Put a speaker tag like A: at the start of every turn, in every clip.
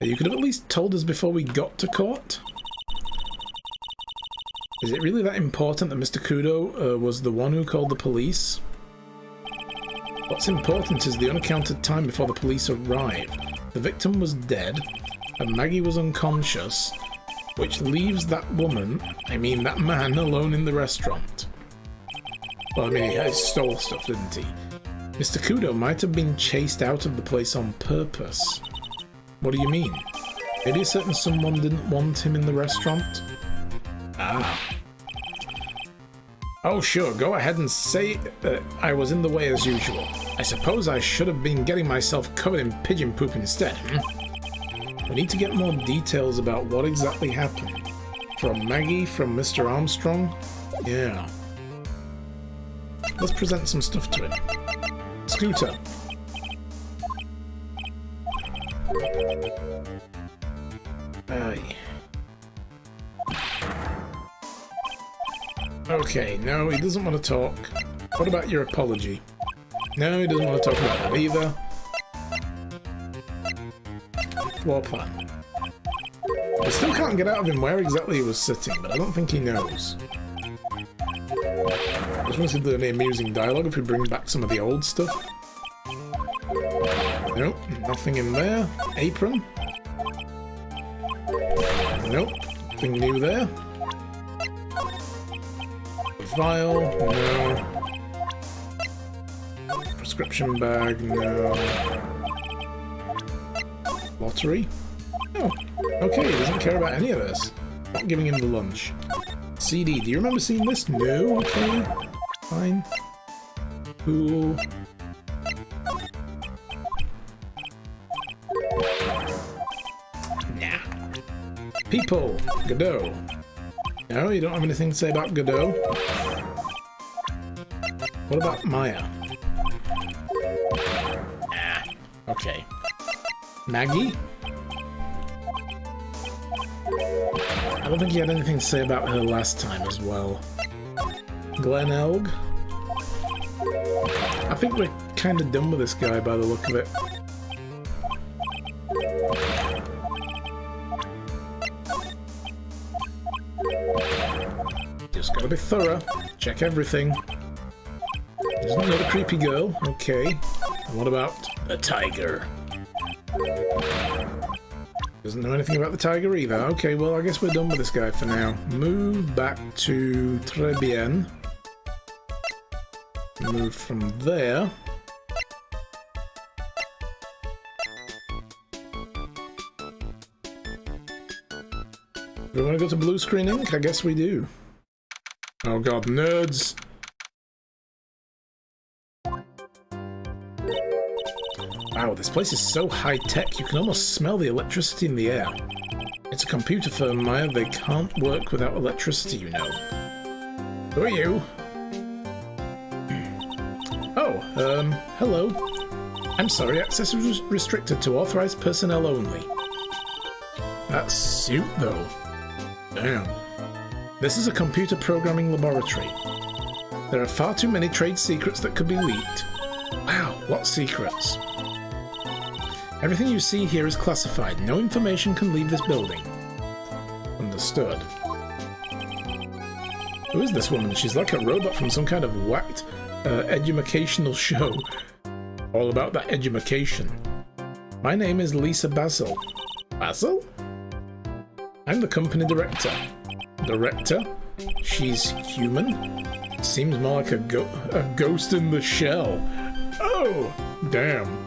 A: You could have at least told us before we got to court. Is it really that important that Mr. Kudo was the one who called the police? What's important is the unaccounted time before the police arrived. The victim was dead, and Maggie was unconscious, which leaves that woman, that man, alone in the restaurant. Well, I mean, he stole stuff, didn't he? Mr. Kudo might have been chased out of the place on purpose. What do you mean? Maybe a certain someone didn't want him in the restaurant? Ah. Oh sure, go ahead and say I was in the way as usual. I suppose I should have been getting myself covered in pigeon poop instead, We need to get more details about what exactly happened. From Maggie, from Mr. Armstrong? Yeah. Let's present some stuff to him. Scooter. Okay, no, he doesn't want to talk. What about your apology? No, he doesn't want to talk about that either. Floor plan. I still can't get out of him where exactly he was sitting, but I don't think he knows. I just want to see if there's any amusing dialogue if we bring back some of the old stuff. Nope, nothing in there. Apron. Nope, nothing new there. Vial, no. Prescription bag, no. Lottery? Oh, okay, he doesn't care about any of this. Not giving him the lunch. CD, do you remember seeing this? No, okay. Fine. Cool. Nah. People, Godot. No, you don't have anything to say about Godot? What about Maya? Ah, okay. Maggie? I don't think you had anything to say about her last time as well. Glen Elg? I think we're kind of done with this guy by the look of it. Just gotta be thorough. Check everything. There's another creepy girl. Okay. And what about a tiger? Doesn't know anything about the tiger either. Okay, well, I guess we're done with this guy for now. Move back to Tribulations. Move from there. Do we want to go to blue screen ink? I guess we do. Oh god, nerds! Wow, this place is so high-tech, you can almost smell the electricity in the air. It's a computer firm, Maya. They can't work without electricity, you know. Who are you? Oh, hello. I'm sorry, access is restricted to authorized personnel only. That suit, though. Damn. This is a computer programming laboratory. There are far too many trade secrets that could be leaked. Wow, what secrets? Everything you see here is classified. No information can leave this building. Understood. Who is this woman? She's like a robot from some kind of whacked educational show. All about that education. My name is Lisa Basil. Basil? I'm the company director. Director? She's human? Seems more like a ghost in the shell. Oh, damn.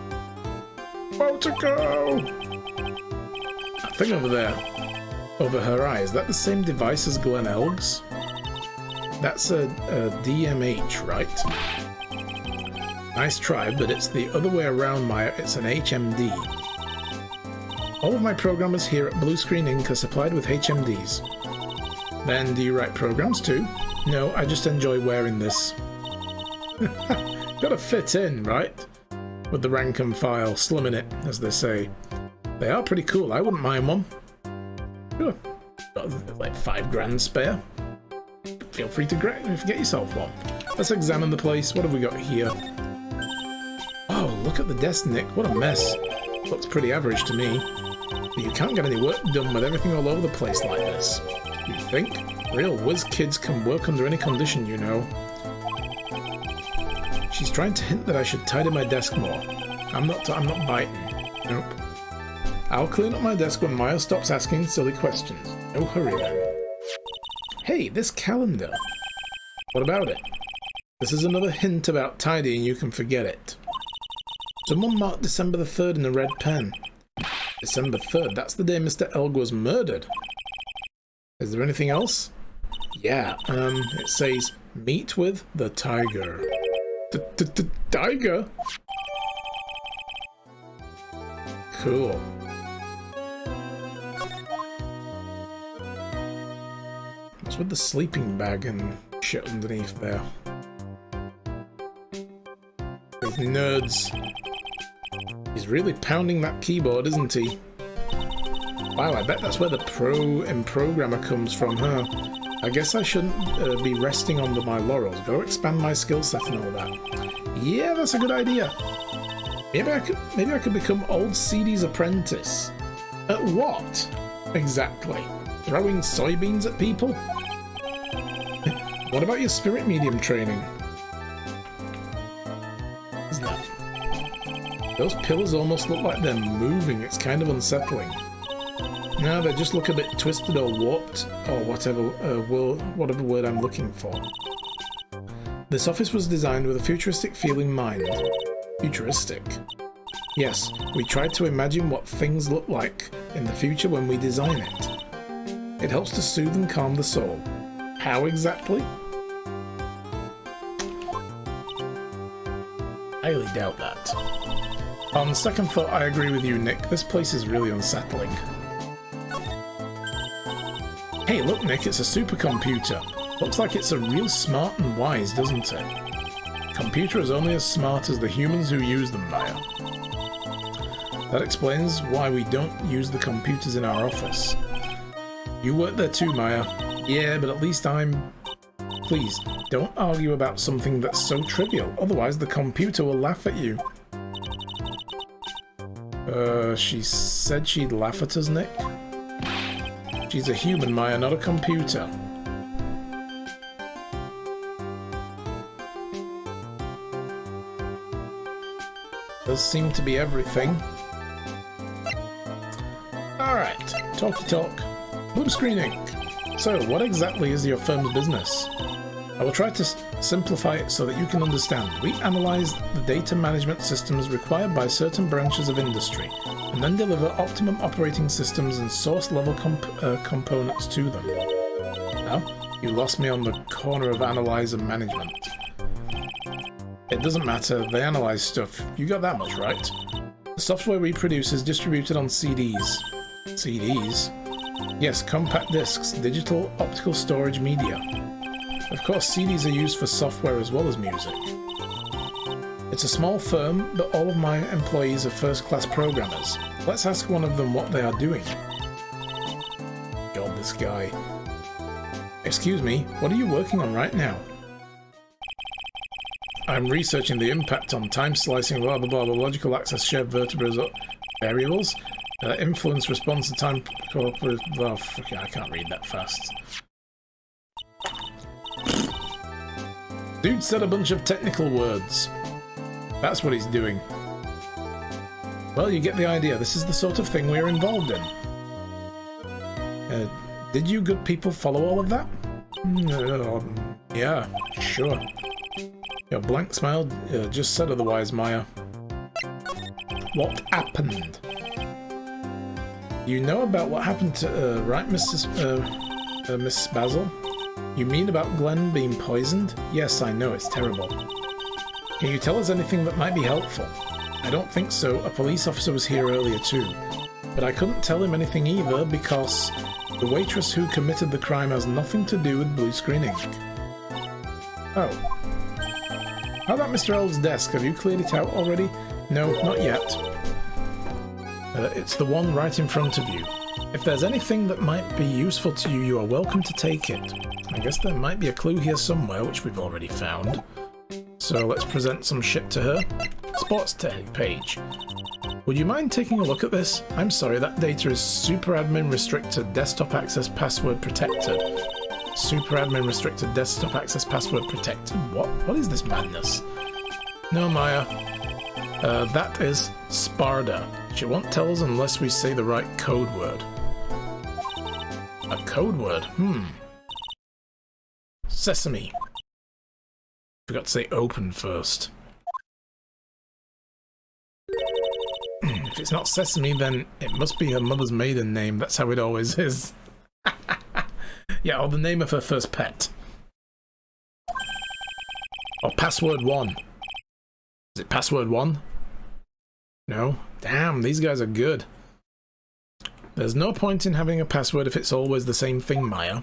A: Where to go? That thing over there. Over her eye. Is that the same device as Glen Elg's? That's a DMH, right? Nice try, but it's the other way around, Maya. It's an HMD. All of my programmers here at Blue Screen Inc. are supplied with HMDs. Then, do you write programs too? No, I just enjoy wearing this. Gotta fit in, right? With the rank and file, slumming it, as they say. They are pretty cool, I wouldn't mind one. Sure. Got like $5 spare. Feel free to get yourself one. Let's examine the place. What have we got here? Oh, look at the desk, Nick. What a mess. Looks pretty average to me. But you can't get any work done with everything all over the place like this. You think? Real whiz kids can work under any condition, you know. She's trying to hint that I should tidy my desk more. I'm not biting. Nope. I'll clean up my desk when Maya stops asking silly questions. No hurry then. Hey, this calendar. What about it? This is another hint about tidying, you can forget it. Someone marked December the 3rd in a red pen. December 3rd, that's the day Mr. Elg was murdered. Is there anything else? Yeah, it says, meet with the tiger. Tiger? Cool. What's with the sleeping bag and shit underneath there? These nerds. He's really pounding that keyboard, isn't he? Wow, I bet that's where the pro in programmer comes from, huh? I guess I shouldn't be resting on my laurels. Go expand my skill set and all that. Yeah, that's a good idea. Maybe I could become old CD's apprentice. At what? Exactly. Throwing soybeans at people? What about your spirit medium training? What's that? Those pillars almost look like they're moving. It's kind of unsettling. No, they just look a bit twisted or warped, or whatever word I'm looking for. This office was designed with a futuristic feel in mind. Futuristic? Yes, we tried to imagine what things look like in the future when we design it. It helps to soothe and calm the soul. How exactly? I highly doubt that. On second thought, I agree with you, Nick. This place is really unsettling. Hey, look, Nick, it's a supercomputer. Looks like it's a real smart and wise, doesn't it? Computer is only as smart as the humans who use them, Maya. That explains why we don't use the computers in our office. You work there too, Maya. Yeah, but at least I'm... Please, don't argue about something that's so trivial, otherwise the computer will laugh at you. She said she'd laugh at us, Nick? She's a human, Maya, not a computer. Does seem to be everything. Alright, talky talk. Blue screening. So, what exactly is your firm's business? I will try to simplify it so that you can understand. We analyze the data management systems required by certain branches of industry, and then deliver optimum operating systems and source-level components to them. Well, you lost me on the corner of analyze and management. It doesn't matter, they analyze stuff. You got that much right. The software we produce is distributed on CDs. CDs? Yes, compact discs, digital optical storage media. Of course, CDs are used for software as well as music. It's a small firm, but all of my employees are first-class programmers. Let's ask one of them what they are doing. God, this guy. Excuse me, what are you working on right now? I'm researching the impact on time slicing, blah blah blah, the logical access shared vertebrates variables, influence response to time. Oh, I can't read that fast. Dude said a bunch of technical words. That's what he's doing. Well, you get the idea. This is the sort of thing we're involved in. Did you good people follow all of that? Yeah, sure. Your blank smile just said otherwise, Maya. What happened? You know about what happened to, right, Mrs. Basil? You mean about Glenn being poisoned? Yes, I know, it's terrible. Can you tell us anything that might be helpful? I don't think so. A police officer was here earlier too. But I couldn't tell him anything either because the waitress who committed the crime has nothing to do with blue screening. Oh. How about Mr. Elg's desk? Have you cleared it out already? No, not yet. It's the one right in front of you. If there's anything that might be useful to you, you are welcome to take it. I guess there might be a clue here somewhere, which we've already found. So let's present some shit to her. Sports page. Would you mind taking a look at this? I'm sorry, that data is super admin restricted, desktop access password protected. Super admin restricted, desktop access password protected. What is this madness? No, Maya. That is Sparda. She won't tell us unless we say the right code word. A code word? Sesame. Forgot to say open first. If it's not Sesame, then it must be her mother's maiden name. That's how it always is. Yeah, or the name of her first pet. Or password 1. Is it password 1? No? Damn, these guys are good. There's no point in having a password if it's always the same thing, Maya.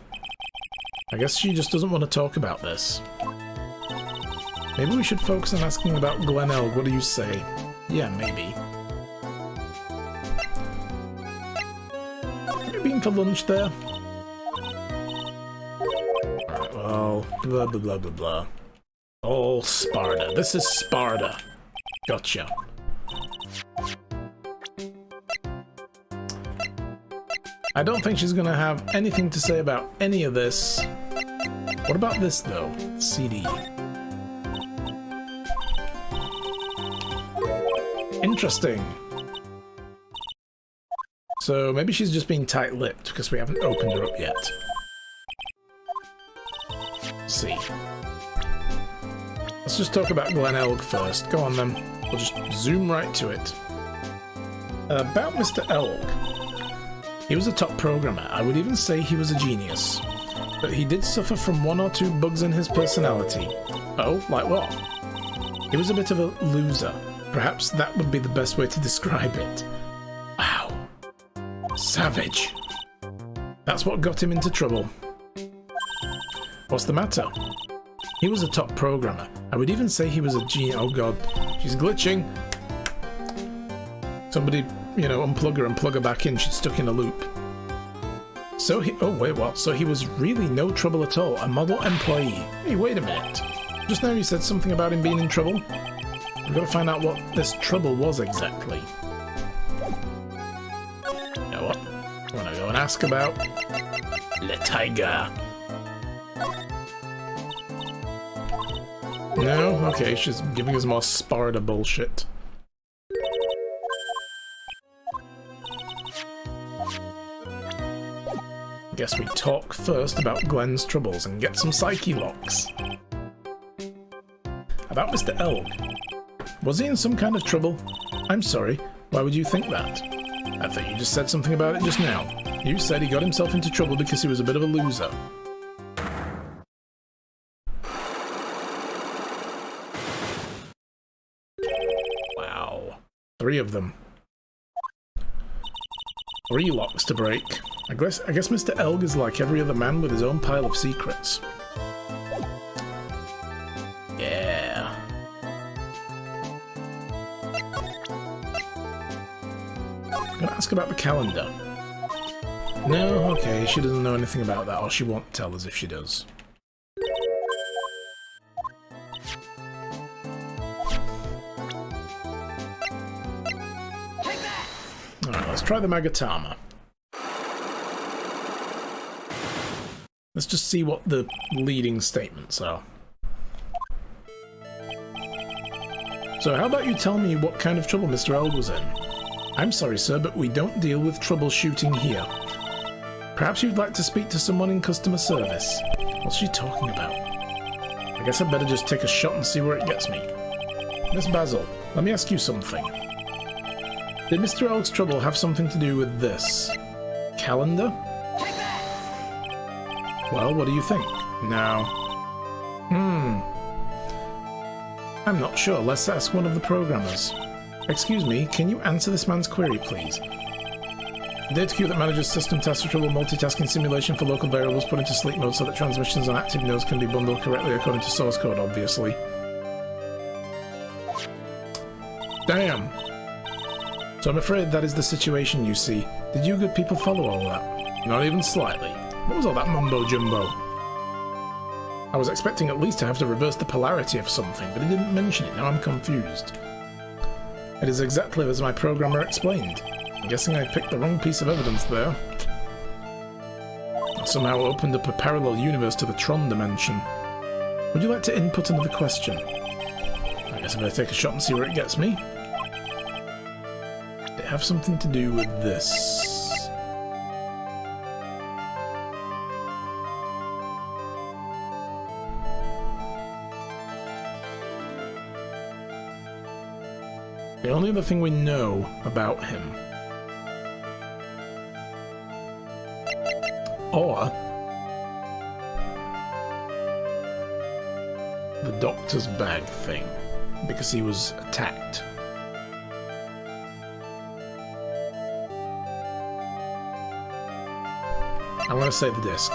A: I guess she just doesn't want to talk about this. Maybe we should focus on asking about Glen Elg. What do you say? Yeah, maybe. Have you been for lunch there? Alright, well, blah blah blah blah blah. Oh, Sparda. This is Sparda. Gotcha. I don't think she's gonna have anything to say about any of this. What about this, though? CD. Interesting. So maybe she's just being tight-lipped because we haven't opened her up yet. Let's see. Let's just talk about Glen Elg first. Go on then. We'll just zoom right to it. About Mr. Elg. He was a top programmer. I would even say he was a genius. But he did suffer from 1 or 2 bugs in his personality. Oh, like what? He was a bit of a loser. Perhaps that would be the best way to describe it. Wow. Savage. That's what got him into trouble. What's the matter? He was a top programmer. I would even say he was a genius. Oh god, she's glitching. Somebody, you know, unplug her and plug her back in. She's stuck in a loop. So he... Oh, wait, what? So he was really no trouble at all. A model employee. Hey, wait a minute. Just now you said something about him being in trouble? We've got to find out what this trouble was exactly. You know what? I want to go and ask about... Le Tiger. No? Okay, she's giving us more Sparda bullshit. Guess we talk first about Glen's troubles and get some psyche locks. About Mr. Elg. Was he in some kind of trouble? I'm sorry, why would you think that? I thought you just said something about it just now. You said he got himself into trouble because he was a bit of a loser. Wow. 3 of them. 3 locks to break. I guess Mr. Elg is like every other man with his own pile of secrets. Yeah. I'm gonna ask about the calendar. No, okay, she doesn't know anything about that, or she won't tell us if she does. Alright, let's try the Magatama. Let's just see what the leading statements are. So how about you tell me what kind of trouble Mr. Elg was in? I'm sorry, sir, but we don't deal with troubleshooting here. Perhaps you'd like to speak to someone in customer service. What's she talking about? I guess I'd better just take a shot and see where it gets me. Miss Basil, let me ask you something. Did Mr. Elg's trouble have something to do with this? Calendar? Well, what do you think? No. I'm not sure. Let's ask one of the programmers. Excuse me, can you answer this man's query, please? Data queue that manages system tasks for trouble multitasking simulation for local variables put into sleep mode so that transmissions on active nodes can be bundled correctly according to source code, obviously. Damn. So I'm afraid that is the situation, you see. Did you good people follow all that? Not even slightly. What was all that mumbo-jumbo? I was expecting at least to have to reverse the polarity of something, but he didn't mention it. Now I'm confused. It is exactly as my programmer explained. I'm guessing I picked the wrong piece of evidence there. I somehow opened up a parallel universe to the Tron dimension. Would you like to input another question? I guess I better take a shot and see where it gets me. Did it have something to do with this? The only other thing we know about him, or the doctor's bag thing, because he was attacked. I'm going to save the disc.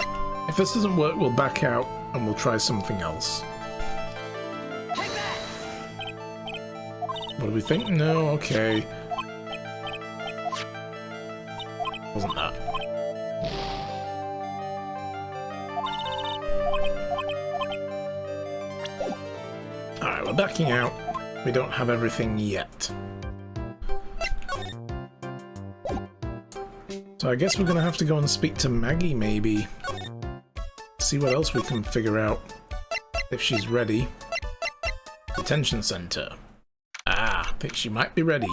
A: If this doesn't work, we'll back out and we'll try something else. What do we think? No, okay. Wasn't that? Alright, we're backing out. We don't have everything yet. So I guess we're gonna have to go and speak to Maggie, maybe. See what else we can figure out. If she's ready. Detention center. I think she might be ready.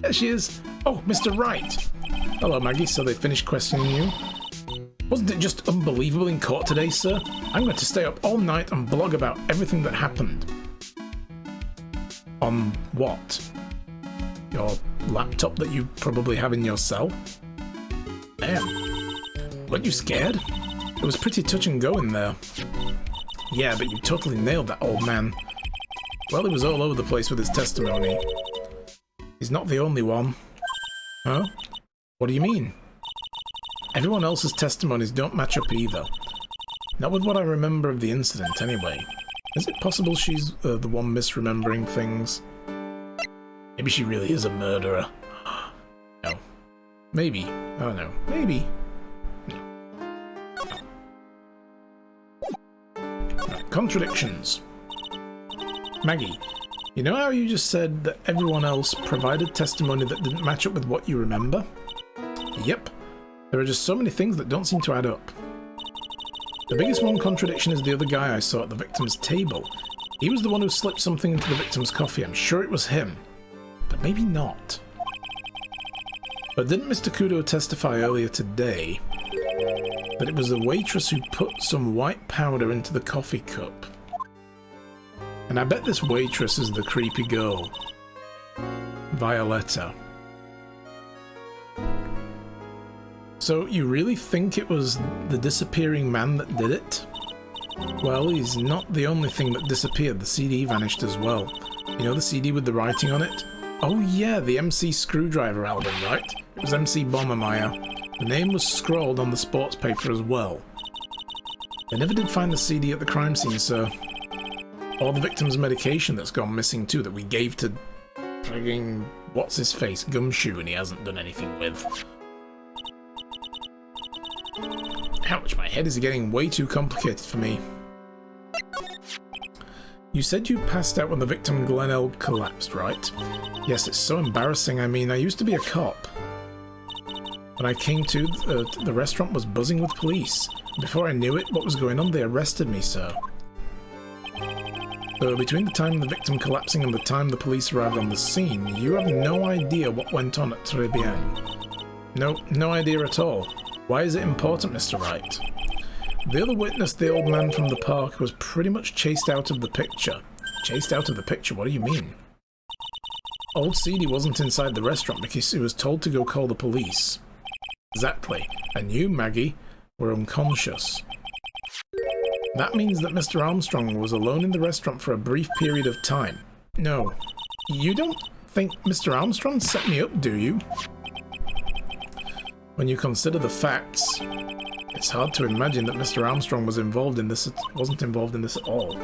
A: There she is! Oh, Mr. Wright! Hello, Maggie. So they finished questioning you? Wasn't it just unbelievable in court today, sir? I'm going to stay up all night and blog about everything that happened. On what? Your laptop that you probably have in your cell? Damn. Weren't you scared? It was pretty touch and go in there. Yeah, but you totally nailed that old man. Well, he was all over the place with his testimony. He's not the only one. Huh? What do you mean? Everyone else's testimonies don't match up either. Not with what I remember of the incident, anyway. Is it possible she's the one misremembering things? Maybe she really is a murderer. No. Maybe. Oh no. Maybe. No. Right, contradictions. Maggie, you know how you just said that everyone else provided testimony that didn't match up with what you remember? Yep. There are just so many things that don't seem to add up. The biggest one contradiction is the other guy I saw at the victim's table. He was the one who slipped something into the victim's coffee. I'm sure it was him. But maybe not. But didn't Mr. Kudo testify earlier today that it was the waitress who put some white powder into the coffee cup? And I bet this waitress is the creepy girl, Violetta. So you really think it was the disappearing man that did it? Well, he's not the only thing that disappeared. The CD vanished as well. You know the CD with the writing on it? Oh yeah, the MC Screwdriver album, right? It was MC Bombermeyer. The name was scrawled on the sports paper as well. They never did find the CD at the crime scene, sir. Or the victim's medication that's gone missing too, that we gave to frigging what's-his-face Gumshoe and he hasn't done anything with. Ouch, my head is getting way too complicated for me. You said you passed out when the victim Glenelg collapsed, right? Yes, it's so embarrassing. I mean, I used to be a cop. When I came to, the restaurant was buzzing with police. Before I knew it, what was going on, they arrested me, sir. So between the time of the victim collapsing and the time the police arrived on the scene, you have no idea what went on at Tribulations. Nope, no idea at all. Why is it important, Mr. Wright? The other witness, the old man from the park, was pretty much chased out of the picture. Chased out of the picture? What do you mean? Old CD wasn't inside the restaurant because he was told to go call the police. Exactly. And you, Maggie, were unconscious. That means that Mr. Armstrong was alone in the restaurant for a brief period of time. No. You don't think Mr. Armstrong set me up, do you? When you consider the facts, it's hard to imagine that Mr. Armstrong was involved in this. Wasn't involved in this at all.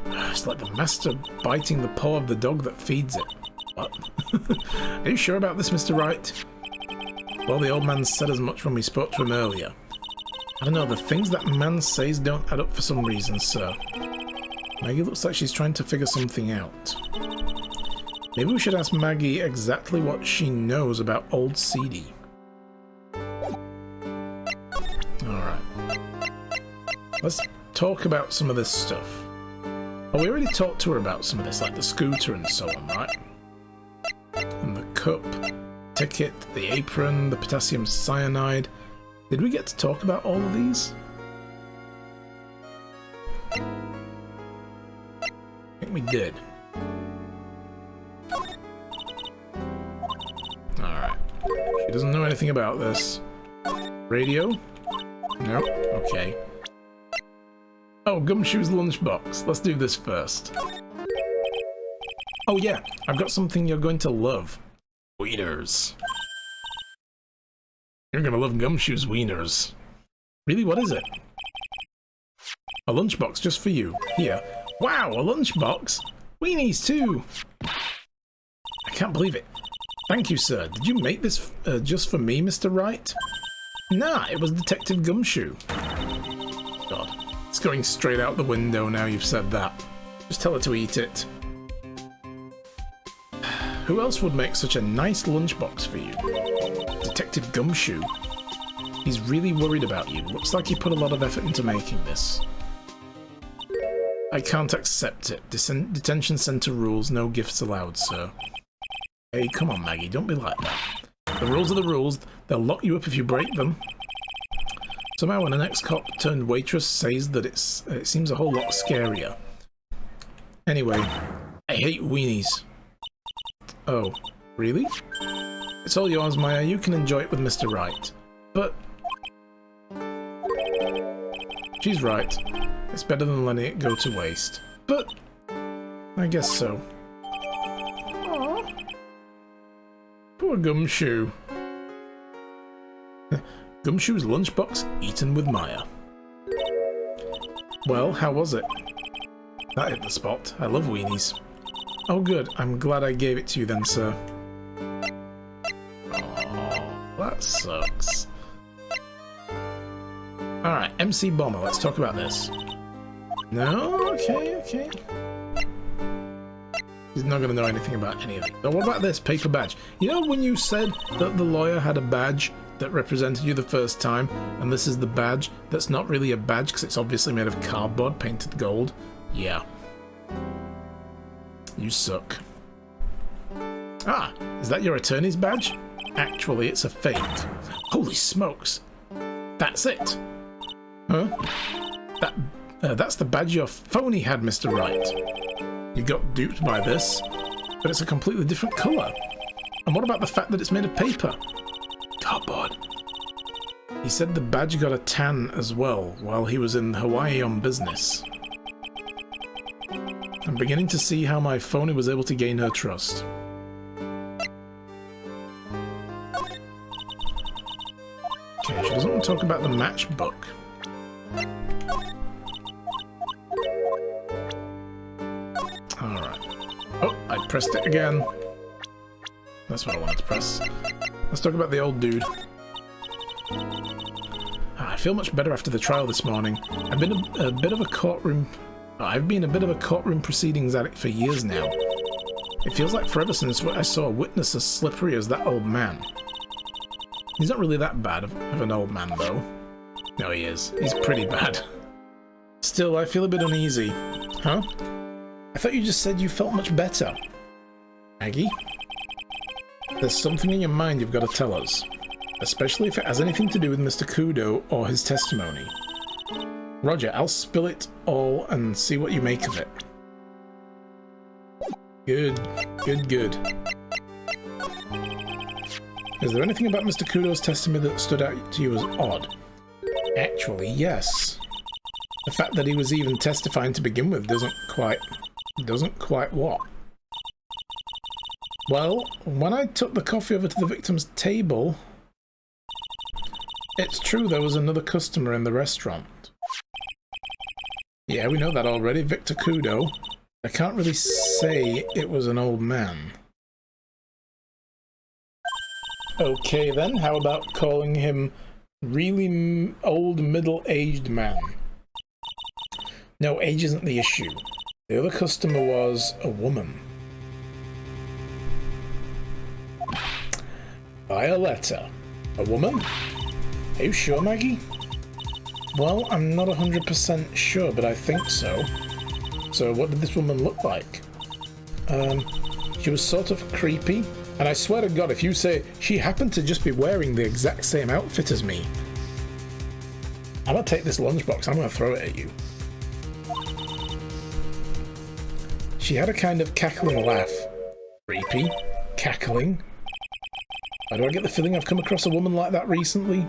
A: It's like the master biting the paw of the dog that feeds it. What? Are you sure about this, Mr. Wright? Well, the old man said as much when we spoke to him earlier. I don't know, the things that man says don't add up for some reason, sir. Maggie looks like she's trying to figure something out. Maybe we should ask Maggie exactly what she knows about Old CD. Alright. Let's talk about some of this stuff. Oh, we already talked to her about some of this, like the scooter and so on, right? And the cup, ticket, the apron, the potassium cyanide. Did we get to talk about all of these? I think we did. Alright. She doesn't know anything about this. Radio? No? Okay. Oh, Gumshoe's lunchbox. Let's do this first. Oh yeah, I've got something you're going to love. Wieners. You're gonna love Gumshoe's wieners. Really, what is it? A lunchbox just for you. Here. Wow, a lunchbox? Weenies too! I can't believe it. Thank you, sir. Did you make this just for me, Mr. Wright? Nah, it was Detective Gumshoe. God, it's going straight out the window now you've said that. Just tell her to eat it. Who else would make such a nice lunchbox for you? Detective Gumshoe. He's really worried about you. Looks like he put a lot of effort into making this. I can't accept it. Detention center rules, no gifts allowed, sir. Hey, come on, Maggie, don't be like that. The rules are the rules. They'll lock you up if you break them. Somehow when an ex-cop turned waitress says that it seems a whole lot scarier. Anyway, I hate weenies. Oh, really? It's all yours, Maya. You can enjoy it with Mr. Wright. But... she's right. It's better than letting it go to waste. But... I guess so. Aww. Poor Gumshoe. Gumshoe's lunchbox eaten with Maya. Well, how was it? That hit the spot. I love weenies. Oh good, I'm glad I gave it to you then, sir. Oh, that sucks. Alright, MC Bomber, let's talk about this. No? Okay, okay. He's not going to know anything about any of it. So what about this paper badge? You know when you said that the lawyer had a badge that represented you the first time, and this is the badge that's not really a badge because it's obviously made of cardboard painted gold? Yeah. You suck. Ah, is that your attorney's badge? Actually, it's a fake. Holy smokes. That's it. Huh? That's the badge your phony had, Mr. Wright. You got duped by this, but it's a completely different colour. And what about the fact that it's made of paper? Cardboard. He said the badge got a tan as well while he was in Hawaii on business. I'm beginning to see how my phony was able to gain her trust. Okay, she doesn't want to talk about the matchbook. Alright. Oh, I pressed it again. That's what I wanted to press. Let's talk about the old dude. I feel much better after the trial this morning. I've been a bit of a courtroom proceedings addict for years now. It feels like forever since I saw a witness as slippery as that old man. He's not really that bad of an old man, though. No, he is. He's pretty bad. Still, I feel a bit uneasy. Huh? I thought you just said you felt much better. Aggie? There's something in your mind you've got to tell us. Especially if it has anything to do with Mr. Kudo or his testimony. Roger, I'll spill it all and see what you make of it. Good, good, good. Is there anything about Mr. Kudo's testimony that stood out to you as odd? Actually, yes. The fact that he was even testifying to begin with doesn't quite what? Well, when I took the coffee over to the victim's table, it's true there was another customer in the restaurant. Yeah, we know that already, Victor Kudo. I can't really say it was an old man. Okay then, how about calling him really old middle-aged man? No, age isn't the issue. The other customer was a woman. Violetta. A woman? Are you sure, Maggie? Well, I'm not 100% sure, but I think so. So what did this woman look like? She was sort of creepy. And I swear to God, if you say she happened to just be wearing the exact same outfit as me, I'm gonna take this lunchbox, I'm gonna throw it at you. She had a kind of cackling laugh. Creepy. Cackling. Why do I get the feeling I've come across a woman like that recently?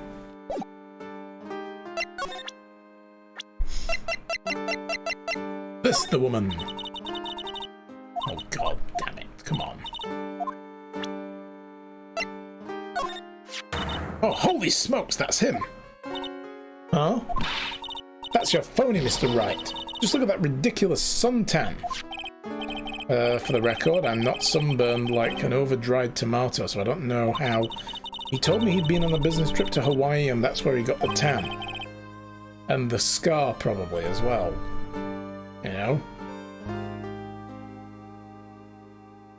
A: This the woman. Oh God, damn it. Come on. Oh, holy smokes, that's him. Huh? That's your phony, Mr. Wright. Just look at that ridiculous suntan. For the record, I'm not sunburned like an over-dried tomato, so I don't know how. He told me he'd been on a business trip to Hawaii and that's where he got the tan. And the scar, probably, as well. You know?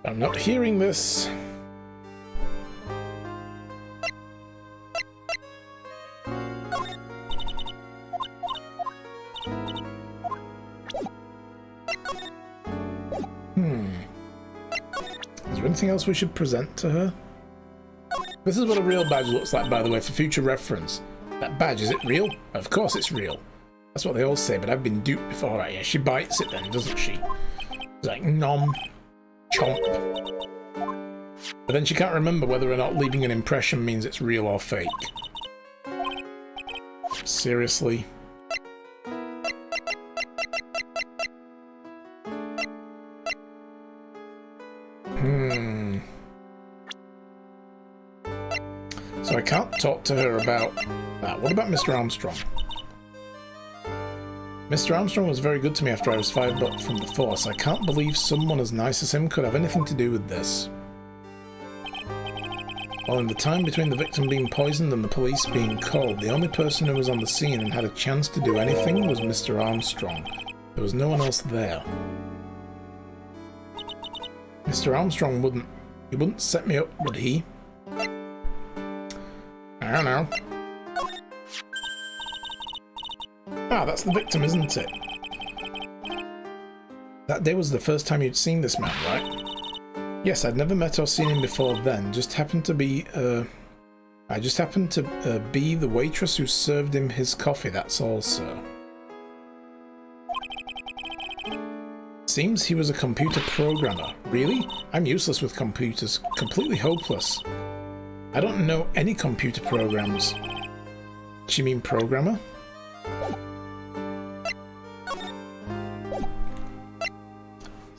A: I'm not hearing this. Is there anything else we should present to her? This is what a real badge looks like, by the way, for future reference. That badge, is it real? Of course it's real. That's what they all say, but I've been duped before. Alright, yeah, she bites it then, doesn't she? It's like, nom, chomp. But then she can't remember whether or not leaving an impression means it's real or fake. Seriously? So I can't talk to her about that. What about Mr. Armstrong? Mr. Armstrong was very good to me after I was fired up from the force. I can't believe someone as nice as him could have anything to do with this. Well, in the time between the victim being poisoned and the police being called, the only person who was on the scene and had a chance to do anything was Mr. Armstrong. There was no one else there. Mr. Armstrong wouldn't set me up, would he? I don't know. Ah, that's the victim, isn't it? That day was the first time you'd seen this man, right? Yes, I'd never met or seen him before then. Just happened to be, I just happened to be the waitress who served him his coffee, that's all, sir. Seems he was a computer programmer. Really? I'm useless with computers. Completely hopeless. I don't know any computer programs. Does she mean programmer?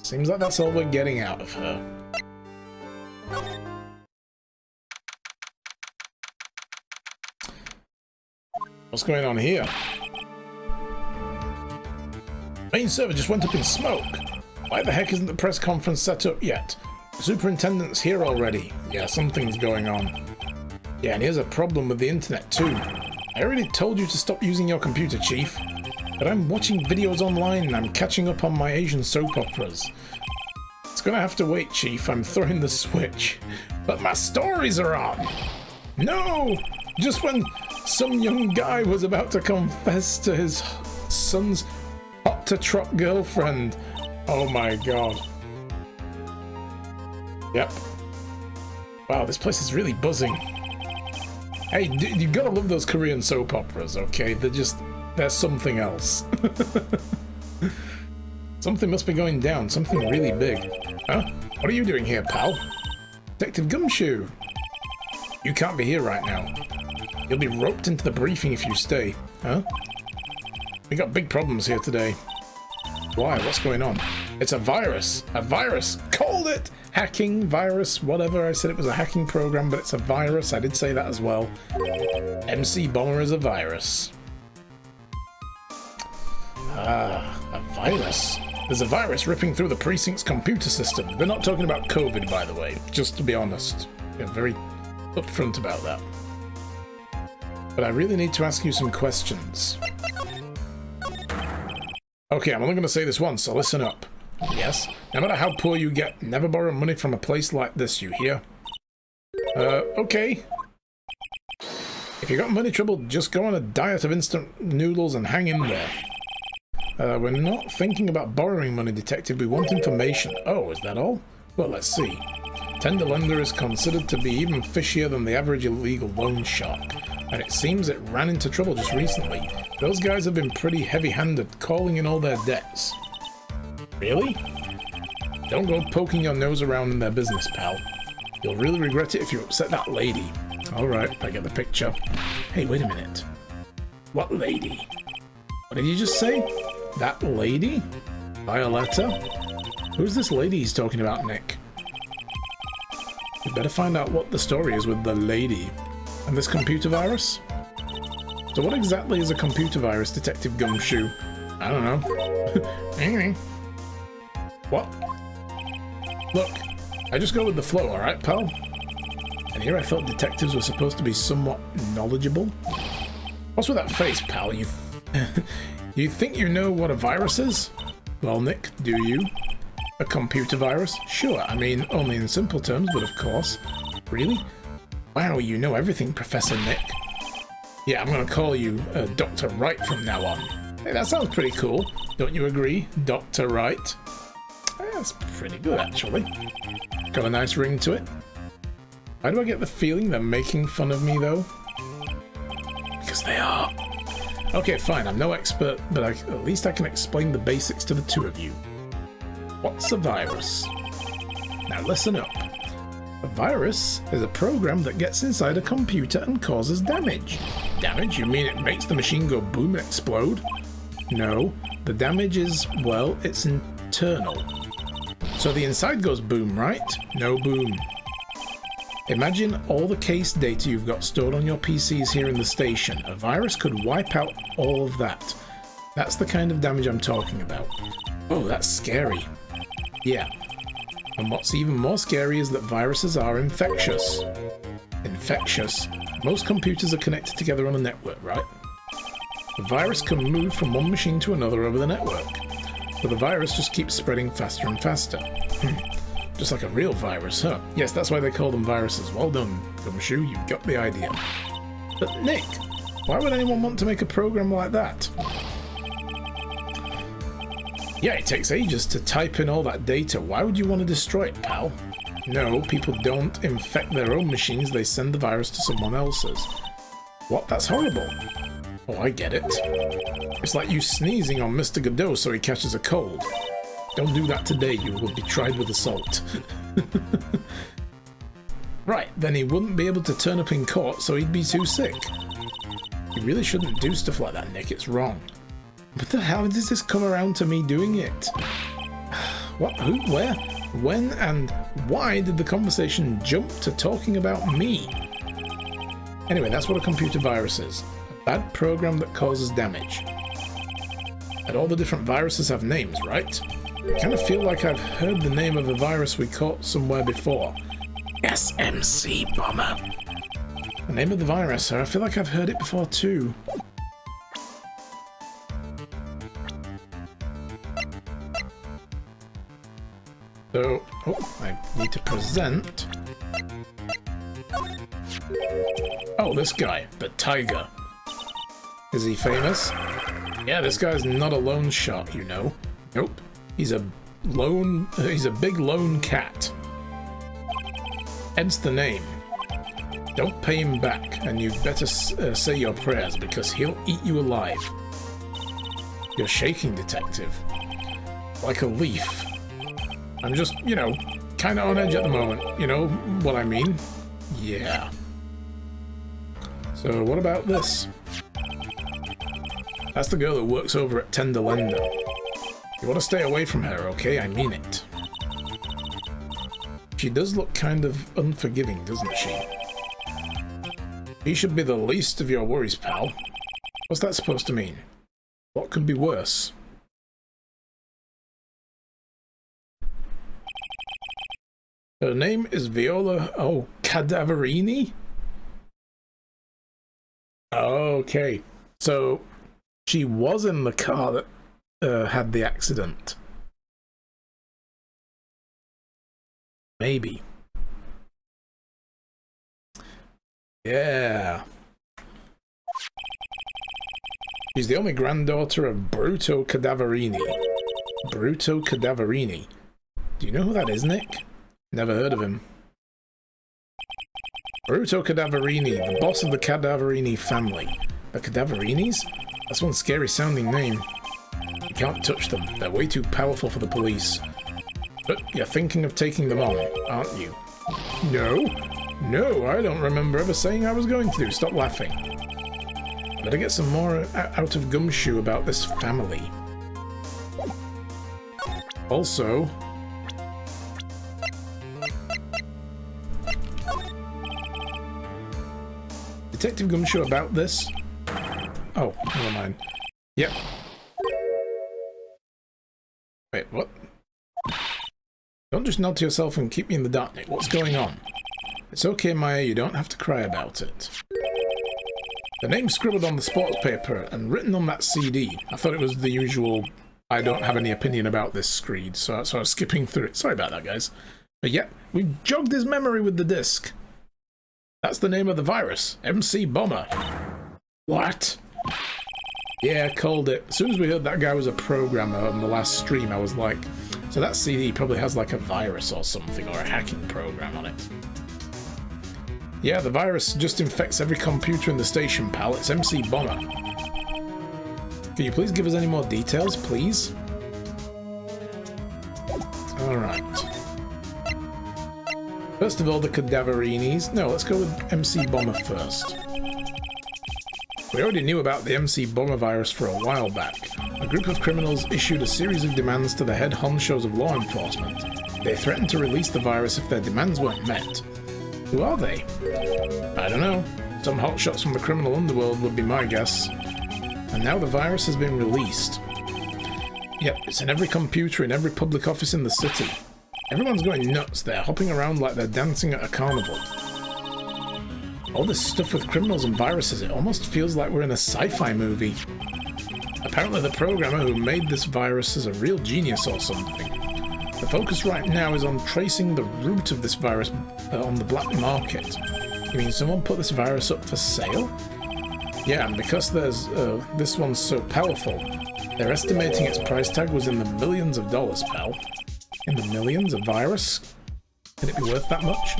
A: Seems like that's all we're getting out of her. What's going on here? Main server just went up in smoke. Why the heck isn't the press conference set up yet? The superintendent's here already. Yeah, something's going on. Yeah, and here's a problem with the internet too. I already told you to stop using your computer, Chief. But I'm watching videos online and I'm catching up on my Asian soap operas. It's gonna have to wait, Chief. I'm throwing the switch. But my stories are on! No! Just when some young guy was about to confess to his son's hot-to-trot girlfriend. Oh my god. Yep. Wow, this place is really buzzing. Hey, you gotta love those Korean soap operas, okay? They're something else. Something must be going down, something really big. Huh? What are you doing here, pal? Detective Gumshoe! You can't be here right now. You'll be roped into the briefing if you stay. Huh? We got big problems here today. Why? What's going on? It's a virus! A virus! Called it! Hacking, virus, whatever. I said it was a hacking program, but it's a virus. I did say that as well. MC Bomber is a virus. Ah, a virus. There's a virus ripping through the precinct's computer system. They're not talking about COVID, by the way, just to be honest. They're very upfront about that. But I really need to ask you some questions. Okay, I'm only going to say this once, so listen up. Yes, no matter how poor you get, never borrow money from a place like this, you hear? Okay. If you got money trouble, just go on a diet of instant noodles and hang in there. We're not thinking about borrowing money, Detective. We want information. Oh, is that all? Well, let's see. Tender lender is considered to be even fishier than the average illegal loan shark, and it seems it ran into trouble just recently. Those guys have been pretty heavy-handed, calling in all their debts. Really? Don't go poking your nose around in their business, pal. You'll really regret it if you upset that lady. Alright, I get the picture. Hey, wait a minute. What lady? What did you just say? That lady? Violetta? Who's this lady he's talking about, Nick? We better find out what the story is with the lady. And this computer virus? So what exactly is a computer virus, Detective Gumshoe? I don't know. What? Look, I just go with the flow, alright, pal? And here I thought detectives were supposed to be somewhat knowledgeable. What's with that face, pal? You think you know what a virus is? Well, Nick, do you? A computer virus? Sure, I mean, only in simple terms, but of course. Really? Wow, you know everything, Professor Nick. Yeah, I'm gonna call you Dr. Wright from now on. Hey, that sounds pretty cool. Don't you agree, Dr. Wright? That's pretty good, actually. Got a nice ring to it. Why do I get the feeling they're making fun of me, though? Because they are. Okay, fine, I'm no expert, but at least I can explain the basics to the two of you. What's a virus? Now listen up. A virus is a program that gets inside a computer and causes damage. Damage? You mean it makes the machine go boom and explode? No, the damage is, well, it's internal. So the inside goes boom, right? No boom. Imagine all the case data you've got stored on your PCs here in the station. A virus could wipe out all of that. That's the kind of damage I'm talking about. Oh, that's scary. Yeah. And what's even more scary is that viruses are infectious. Infectious? Most computers are connected together on a network, right? The virus can move from one machine to another over the network. But the virus just keeps spreading faster and faster. Just like a real virus, huh? Yes, that's why they call them viruses. Well done, Gumshoe, you got the idea. But Nick, why would anyone want to make a program like that? Yeah, it takes ages to type in all that data. Why would you want to destroy it, pal? No, people don't infect their own machines, they send the virus to someone else's. What? That's horrible. Oh, I get it. It's like you sneezing on Mr. Godot so he catches a cold. Don't do that today, you will be tried with assault. Right, then he wouldn't be able to turn up in court, so he'd be too sick. You really shouldn't do stuff like that, Nick, it's wrong. But how does this come around to me doing it? What, who, where, when, and why did the conversation jump to talking about me? Anyway, that's what a computer virus is. A bad program that causes damage. And all the different viruses have names, right? I kind of feel like I've heard the name of a virus we caught somewhere before. SMC Bomber. The name of the virus, sir. I feel like I've heard it before too. So, oh, I need to present. Oh, this guy, the Tiger. Is he famous? Yeah, this guy's not a loan shark, you know. Nope. He's a big lone cat. Hence the name. Don't pay him back, and you'd better say your prayers, because he'll eat you alive. You're shaking, Detective. Like a leaf. I'm just, you know, kind of on edge at the moment. You know what I mean? Yeah. So what about this? That's the girl that works over at Tender Lender. You want to stay away from her, okay? I mean it. She does look kind of unforgiving, doesn't she? She should be the least of your worries, pal. What's that supposed to mean? What could be worse? Her name is Viola... Oh, Cadaverini? Okay. So, she was in the car that had the accident. Maybe. Yeah. She's the only granddaughter of Bruto Cadaverini. Bruto Cadaverini. Do you know who that is, Nick? Never heard of him. Bruto Cadaverini, the boss of the Cadaverini family. The Cadaverinis? That's one scary sounding name. You can't touch them. They're way too powerful for the police. But you're thinking of taking them on, aren't you? No. No, I don't remember ever saying I was going to. Stop laughing. Better get some more out of Gumshoe about this family. Also... Detective Gumshoe about this? Oh, never mind. Yep. Wait, what? Don't just nod to yourself and keep me in the dark, Nick. What's going on? It's okay, Maya, you don't have to cry about it. The name scribbled on the sports paper and written on that CD. I thought it was the usual, I don't have any opinion about this screed, so I was skipping through it. Sorry about that, guys. But yeah, we've jogged his memory with the disc. That's the name of the virus, MC Bomber. What? Yeah, called it. As soon as we heard that guy was a programmer on the last stream, I was like, so that CD probably has like a virus or something, or a hacking program on it. Yeah, the virus just infects every computer in the station, pal. It's MC Bomber. Can you please give us any more details, please? Alright. First of all, the Cadaverinis. No, let's go with MC Bomber first. We already knew about the MC Bomber virus for a while back. A group of criminals issued a series of demands to the head honchos of law enforcement. They threatened to release the virus if their demands weren't met. Who are they? I don't know. Some hotshots from the criminal underworld would be my guess. And now the virus has been released. Yep, it's in every computer in every public office in the city. Everyone's going nuts. They're hopping around like they're dancing at a carnival. All this stuff with criminals and viruses, it almost feels like we're in a sci-fi movie. Apparently the programmer who made this virus is a real genius or something. The focus right now is on tracing the root of this virus on the black market. You mean someone put this virus up for sale? Yeah, and because there's this one's so powerful, they're estimating its price tag was in the millions of dollars, pal. In the millions? A virus? Can it be worth that much?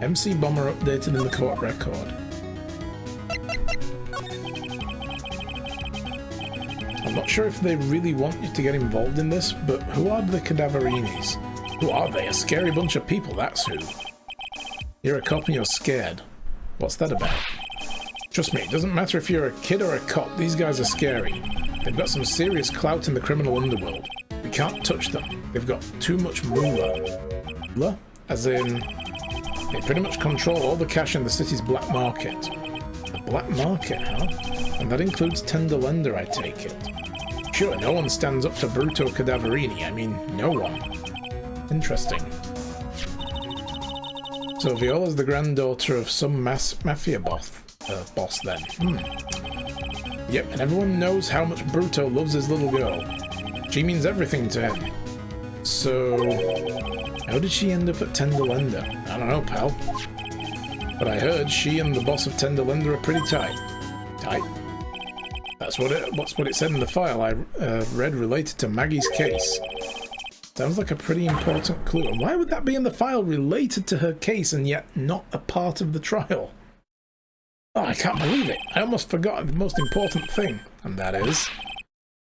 A: MC Bomber updated in the court record. I'm not sure if they really want you to get involved in this, but who are the Cadaverinis? Who are they? A scary bunch of people, that's who. You're a cop and you're scared. What's that about? Trust me, it doesn't matter if you're a kid or a cop, these guys are scary. They've got some serious clout in the criminal underworld. We can't touch them. They've got too much moolah. Moolah? As in, they pretty much control all the cash in the city's black market. The black market, huh? And that includes tender lender, I take it. Sure, no one stands up to Bruto Cadaverini. I mean, no one. Interesting. So Viola's the granddaughter of some mafia boss then. Yep, and everyone knows how much Bruto loves his little girl. She means everything to him. So, how did she end up at Tender Lender? I don't know, pal. But I heard she and the boss of Tender Lender are pretty tight. Tight? That's what it said in the file I read related to Maggie's case. Sounds like a pretty important clue. And why would that be in the file related to her case and yet not a part of the trial? Oh, I can't believe it. I almost forgot the most important thing. And that is...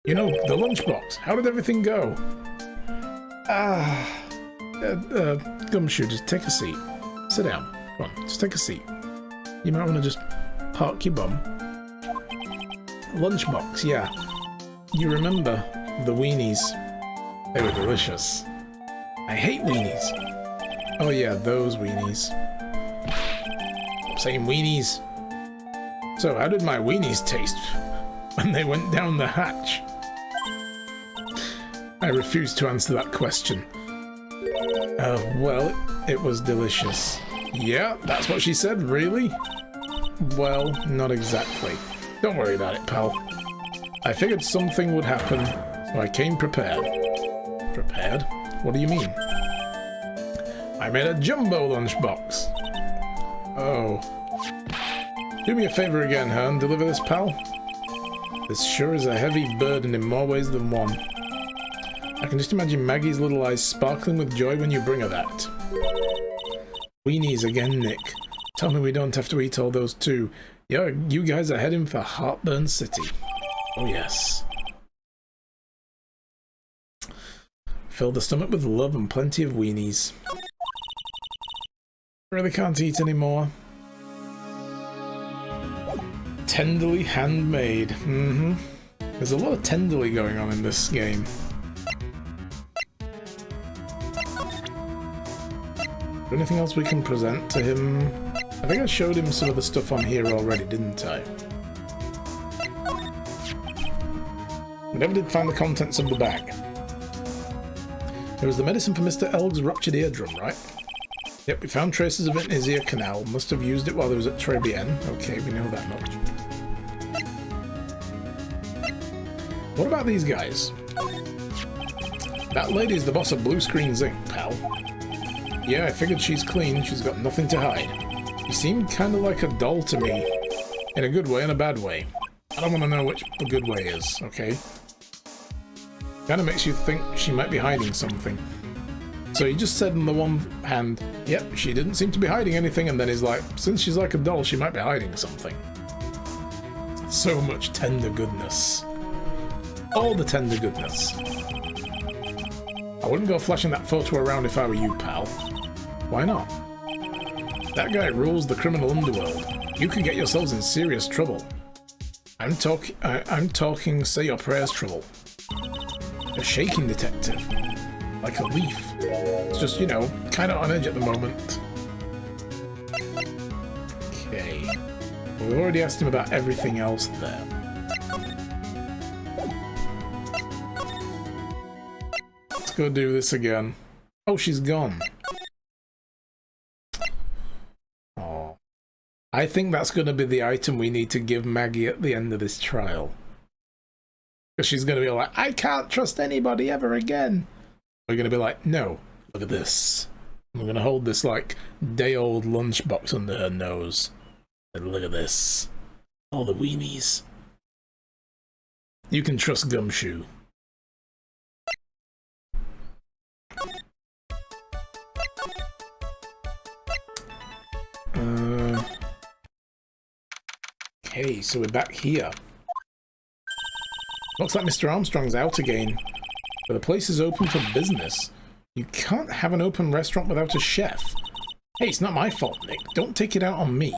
A: You know, the lunchbox. How did everything go? Gumshoe, just take a seat. Sit down. Come on, just take a seat. You might want to just park your bum. Lunchbox, yeah. You remember the weenies? They were delicious. I hate weenies. Oh yeah, those weenies. Stop saying weenies. So, how did my weenies taste when they went down the hatch? I refuse to answer that question. Well, it was delicious. Yeah, that's what she said, really? Well, not exactly. Don't worry about it, pal. I figured something would happen, so I came prepared. Prepared? What do you mean? I made a jumbo lunchbox. Oh. Do me a favor again, huh, and deliver this, pal? This sure is a heavy burden in more ways than one. I can just imagine Maggie's little eyes sparkling with joy when you bring her that. Weenies again, Nick. Tell me we don't have to eat all those too. You guys are heading for Heartburn City. Oh yes. Fill the stomach with love and plenty of weenies. Really can't eat anymore. Tenderly handmade. There's a lot of tenderly going on in this game. Anything else we can present to him? I think I showed him some of the stuff on here already, didn't I? We never did find the contents of the bag. There was the medicine for Mr. Elg's ruptured eardrum, right? Yep, we found traces of it in his ear canal. Must have used it while he was at Tribulations. Okay, we know that much. What about these guys? That lady's the boss of Blue Screen Zinc, pal. Yeah, I figured she's clean. She's got nothing to hide. She seemed kind of like a doll to me. In a good way and a bad way. I don't want to know which the good way is, okay? Kind of makes you think she might be hiding something. So he just said on the one hand, yep, she didn't seem to be hiding anything, and then he's like, since she's like a doll, she might be hiding something. So much tender goodness. All the tender goodness. I wouldn't go flashing that photo around if I were you, pal. Why not? That guy rules the criminal underworld. You could get yourselves in serious trouble. I'm talking say your prayers trouble. A shaking detective. Like a leaf. It's just, you know, kind of on edge at the moment. Okay. Well, we've already asked him about everything else there. Let's go do this again. Oh, she's gone. Oh. I think that's going to be the item we need to give Maggie at the end of this trial. Because she's going to be like, I can't trust anybody ever again. We're going to be like, no, look at this. We're going to hold this, like, day-old lunchbox under her nose. And look at this. All the weenies. You can trust Gumshoe. Okay, so we're back here. Looks like Mr. Armstrong's out again. But the place is open for business. You can't have an open restaurant without a chef. Hey, it's not my fault, Nick. Don't take it out on me.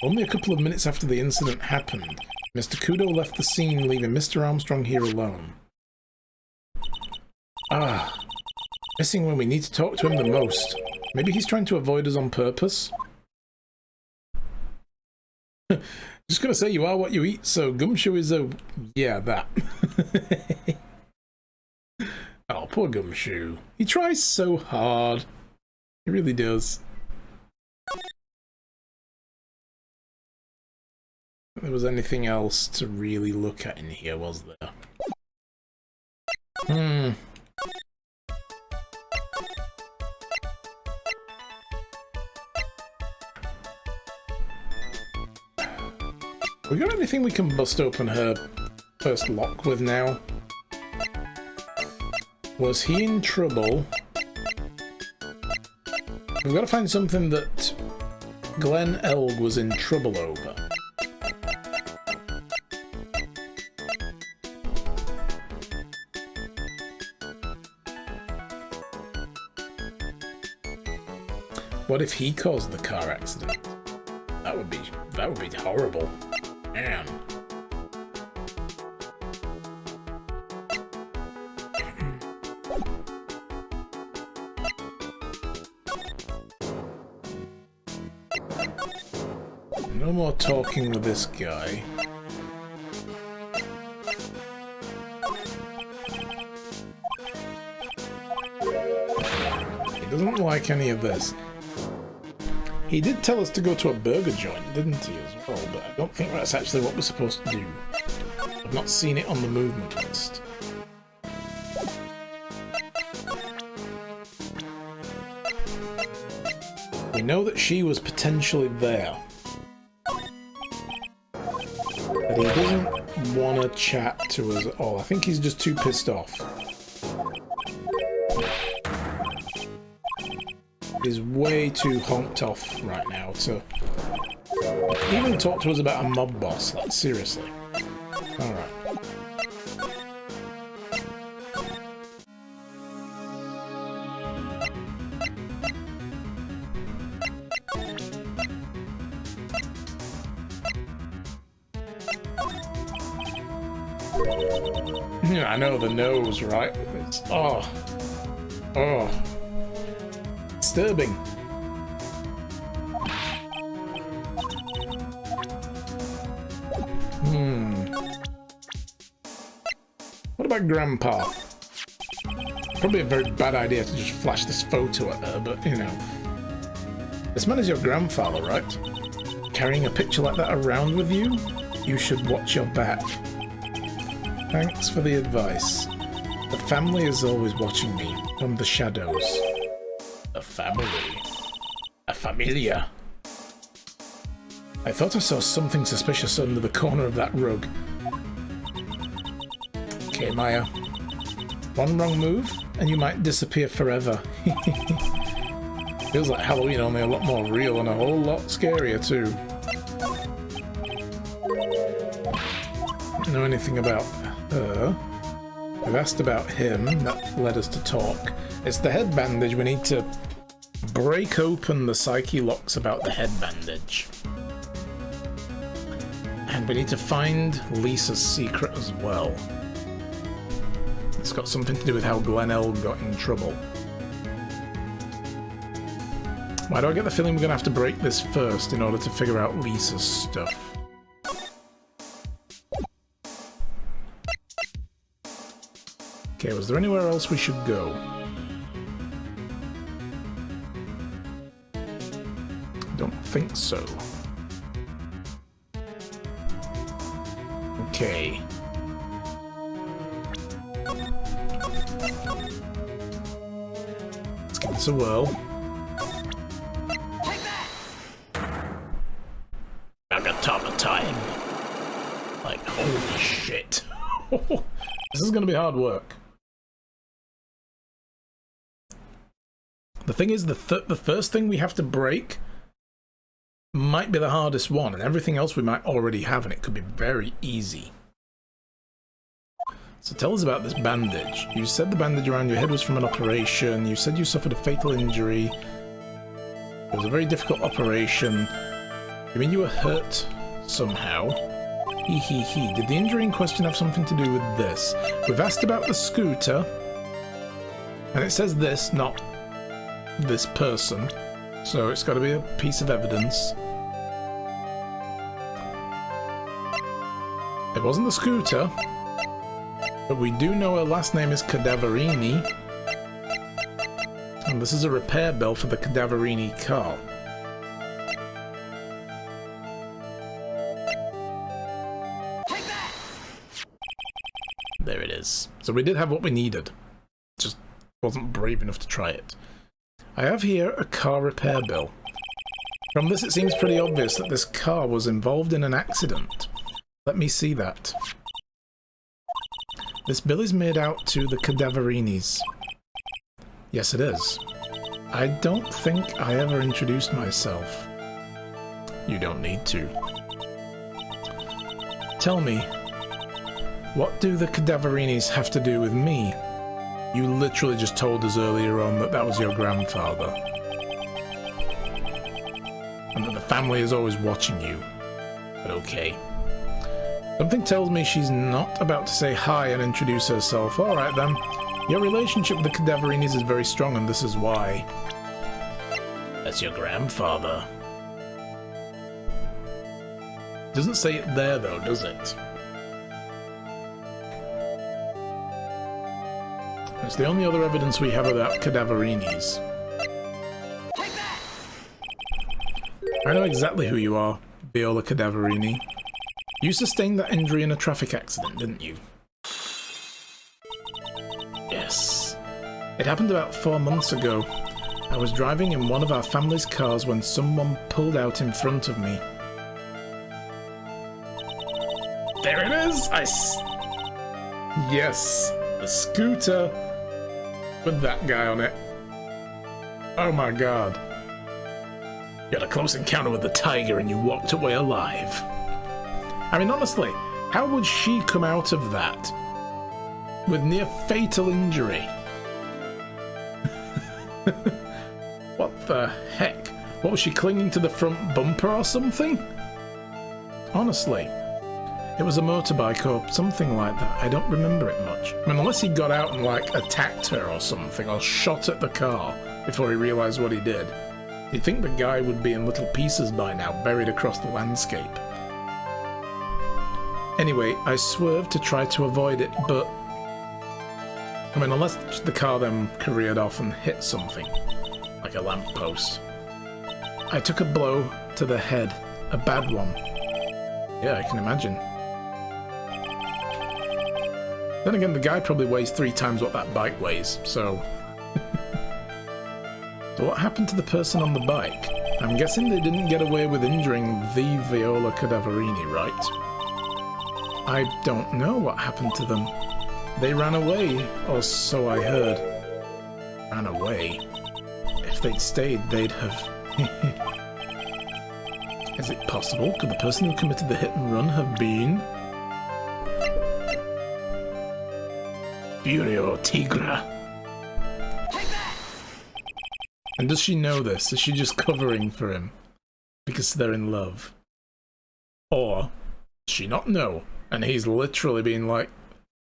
A: Only a couple of minutes after the incident happened, Mr. Kudo left the scene, leaving Mr. Armstrong here alone. Ah, missing when we need to talk to him the most. Maybe he's trying to avoid us on purpose? Just gonna say you are what you eat, so Gumshoe is a... yeah, that. Oh, poor Gumshoe. He tries so hard. He really does. If there was anything else to really look at in here, was there? We got anything we can bust open her first lock with now? Was he in trouble? We've got to find something that Glenn Elg was in trouble over. What if he caused the car accident? That would be horrible. Man. No more talking with this guy. He doesn't like any of this. He did tell us to go to a burger joint, didn't he, as well, but I don't think that's actually what we're supposed to do. I've not seen it on the movement list. know that she was potentially there. But he doesn't want to chat to us at all. I think he's just too pissed off. He's way too honked off right now to even talk to us about a mob boss. Like, seriously. Alright. Yeah, I know the nose, right? It's, oh. Disturbing. What about Grandpa? Probably a very bad idea to just flash this photo at her, but you know. This man is your grandfather, right? Carrying a picture like that around with you? You should watch your back. Thanks for the advice. The family is always watching me from the shadows. A family? A familia? I thought I saw something suspicious under the corner of that rug. Okay, Maya. One wrong move, and you might disappear forever. Feels like Halloween, only a lot more real and a whole lot scarier, too. Don't know anything about her. We've asked about him, that led us to talk. It's the head bandage. We need to break open the psyche locks about the head bandage. And we need to find Lisa's secret as well. It's got something to do with how Glenelle got in trouble. Why do I get the feeling we're going to have to break this first in order to figure out Lisa's stuff? Okay, was there anywhere else we should go? Don't think so. Okay. Let's give this a whirl.
B: Take that!
A: I've got ton of time. Like, holy shit. This is gonna be hard work. The thing is, the first thing we have to break might be the hardest one, and everything else we might already have, and it could be very easy. So tell us about this bandage. You said the bandage around your head was from an operation. You said you suffered a fatal injury. It was a very difficult operation. You mean you were hurt somehow? Hee. Did the injury in question have something to do with this? We've asked about the scooter, and it says this, not this person, so it's got to be a piece of evidence. It wasn't the scooter, but we do know her last name is Cadaverini, and this is a repair bill for the Cadaverini car.
B: Take that!
A: There it is. So we did have what we needed, just wasn't brave enough to try it. I have here a car repair bill. From this, it seems pretty obvious that this car was involved in an accident. Let me see that. This bill is made out to the Cadaverinis. Yes, it is. I don't think I ever introduced myself. You don't need to. Tell me, what do the Cadaverinis have to do with me? You literally just told us earlier on that that was your grandfather. And that the family is always watching you. But okay. Something tells me she's not about to say hi and introduce herself. Alright then. Your relationship with the Cadaverinis is very strong, and this is why. That's your grandfather. Doesn't say it there though, does it? It's the only other evidence we have about Cadaverinis.
B: Take that!
A: I know exactly who you are, Viola Cadaverini. You sustained that injury in a traffic accident, didn't you? Yes. It happened about 4 months ago. I was driving in one of our family's cars when someone pulled out in front of me. There it is! Yes, the scooter with that guy on it. Oh my god. You had a close encounter with the tiger and you walked away alive. I mean, honestly, how would she come out of that with near fatal injury? What the heck? What, was she clinging to the front bumper or something? Honestly, it was a motorbike or something like that. I don't remember it much. I mean, unless he got out and, like, attacked her or something, or shot at the car before he realised what he did. You'd think the guy would be in little pieces by now, buried across the landscape. Anyway, I swerved to try to avoid it, but... I mean, unless the car then careered off and hit something, like a lamppost. I took a blow to the head, a bad one. Yeah, I can imagine. Then again, the guy probably weighs 3 times what that bike weighs, so... So what happened to the person on the bike? I'm guessing they didn't get away with injuring the Viola Cadaverini, right? I don't know what happened to them. They ran away, or so I heard. Ran away? If they'd stayed, they'd have... Is it possible? Could the person who committed the hit and run have been... Furio Tigra? And does she know this? Is she just covering for him because they're in love? Or does she not know? And he's literally being like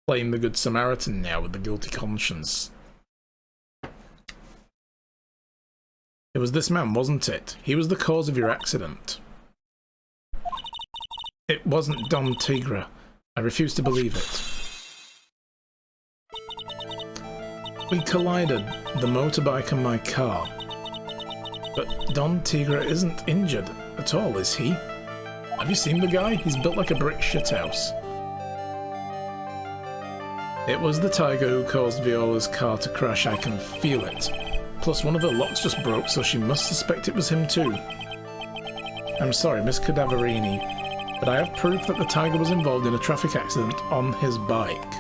A: playing the Good Samaritan now with the guilty conscience. It was this man, wasn't it? He was the cause of your accident. It wasn't Don Tigra. I refuse to believe it. We collided, the motorbike and my car. But Don Tigra isn't injured at all, is he? Have you seen the guy? He's built like a brick shithouse. It was the tiger who caused Viola's car to crash, I can feel it. Plus one of her locks just broke, so she must suspect it was him too. I'm sorry, Miss Cadaverini, but I have proof that the tiger was involved in a traffic accident on his bike.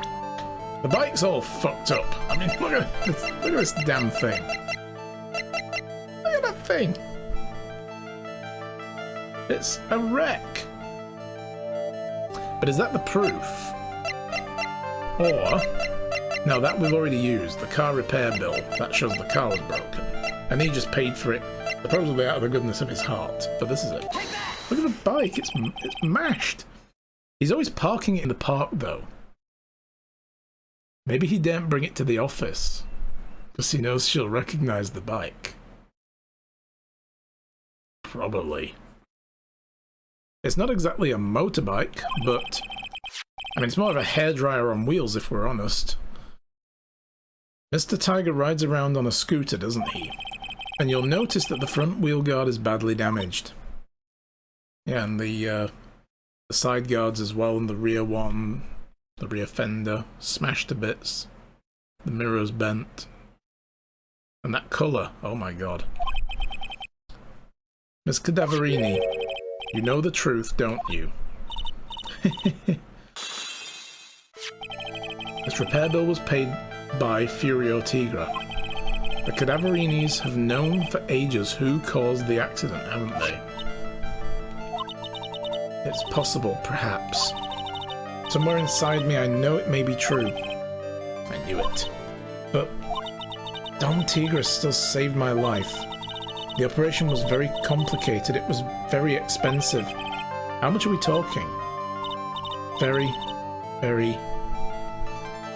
A: The bike's all fucked up. I mean, look at this damn thing. Look at that thing. It's a wreck. But is that the proof? Or, no, that we've already used. The car repair bill. That shows the car was broken. And he just paid for it, supposedly out of the goodness of his heart. But this is it. Look at the bike. It's mashed. He's always parking it in the park, though. Maybe he daren't bring it to the office, because he knows she'll recognize the bike. Probably. It's not exactly a motorbike, but... I mean, it's more of a hairdryer on wheels, if we're honest. Mr. Tiger rides around on a scooter, doesn't he? And you'll notice that the front wheel guard is badly damaged. Yeah, and the side guards as well, and the rear one... The rear fender, smashed to bits. The mirror's bent. And that colour, oh my god. Miss Cadaverini, you know the truth, don't you? This repair bill was paid by Furio Tigra. The Cadaverinis have known for ages who caused the accident, haven't they? It's possible, perhaps. Somewhere inside me I know it may be true. I knew it. But Don Tigra still saved my life. The operation was very complicated. It was very expensive. How much are we talking? Very, very,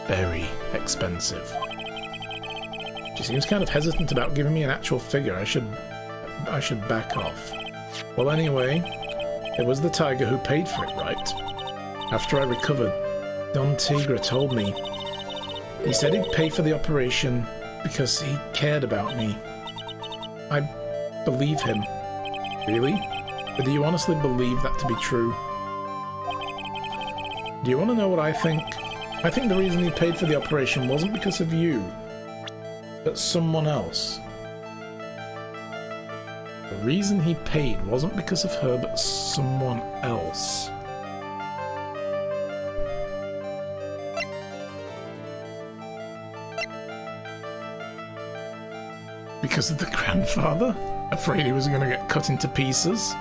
A: very expensive. She seems kind of hesitant about giving me an actual figure. I should back off. Well, anyway, it was the tiger who paid for it, right? After I recovered, Don Tigra told me. He said he'd pay for the operation because he cared about me. I believe him. Really? But do you honestly believe that to be true? Do you want to know what I think? I think the reason he paid for the operation wasn't because of you, but someone else. The reason he paid wasn't because of her, but someone else. Because of the grandfather? Afraid he was going to get cut into pieces?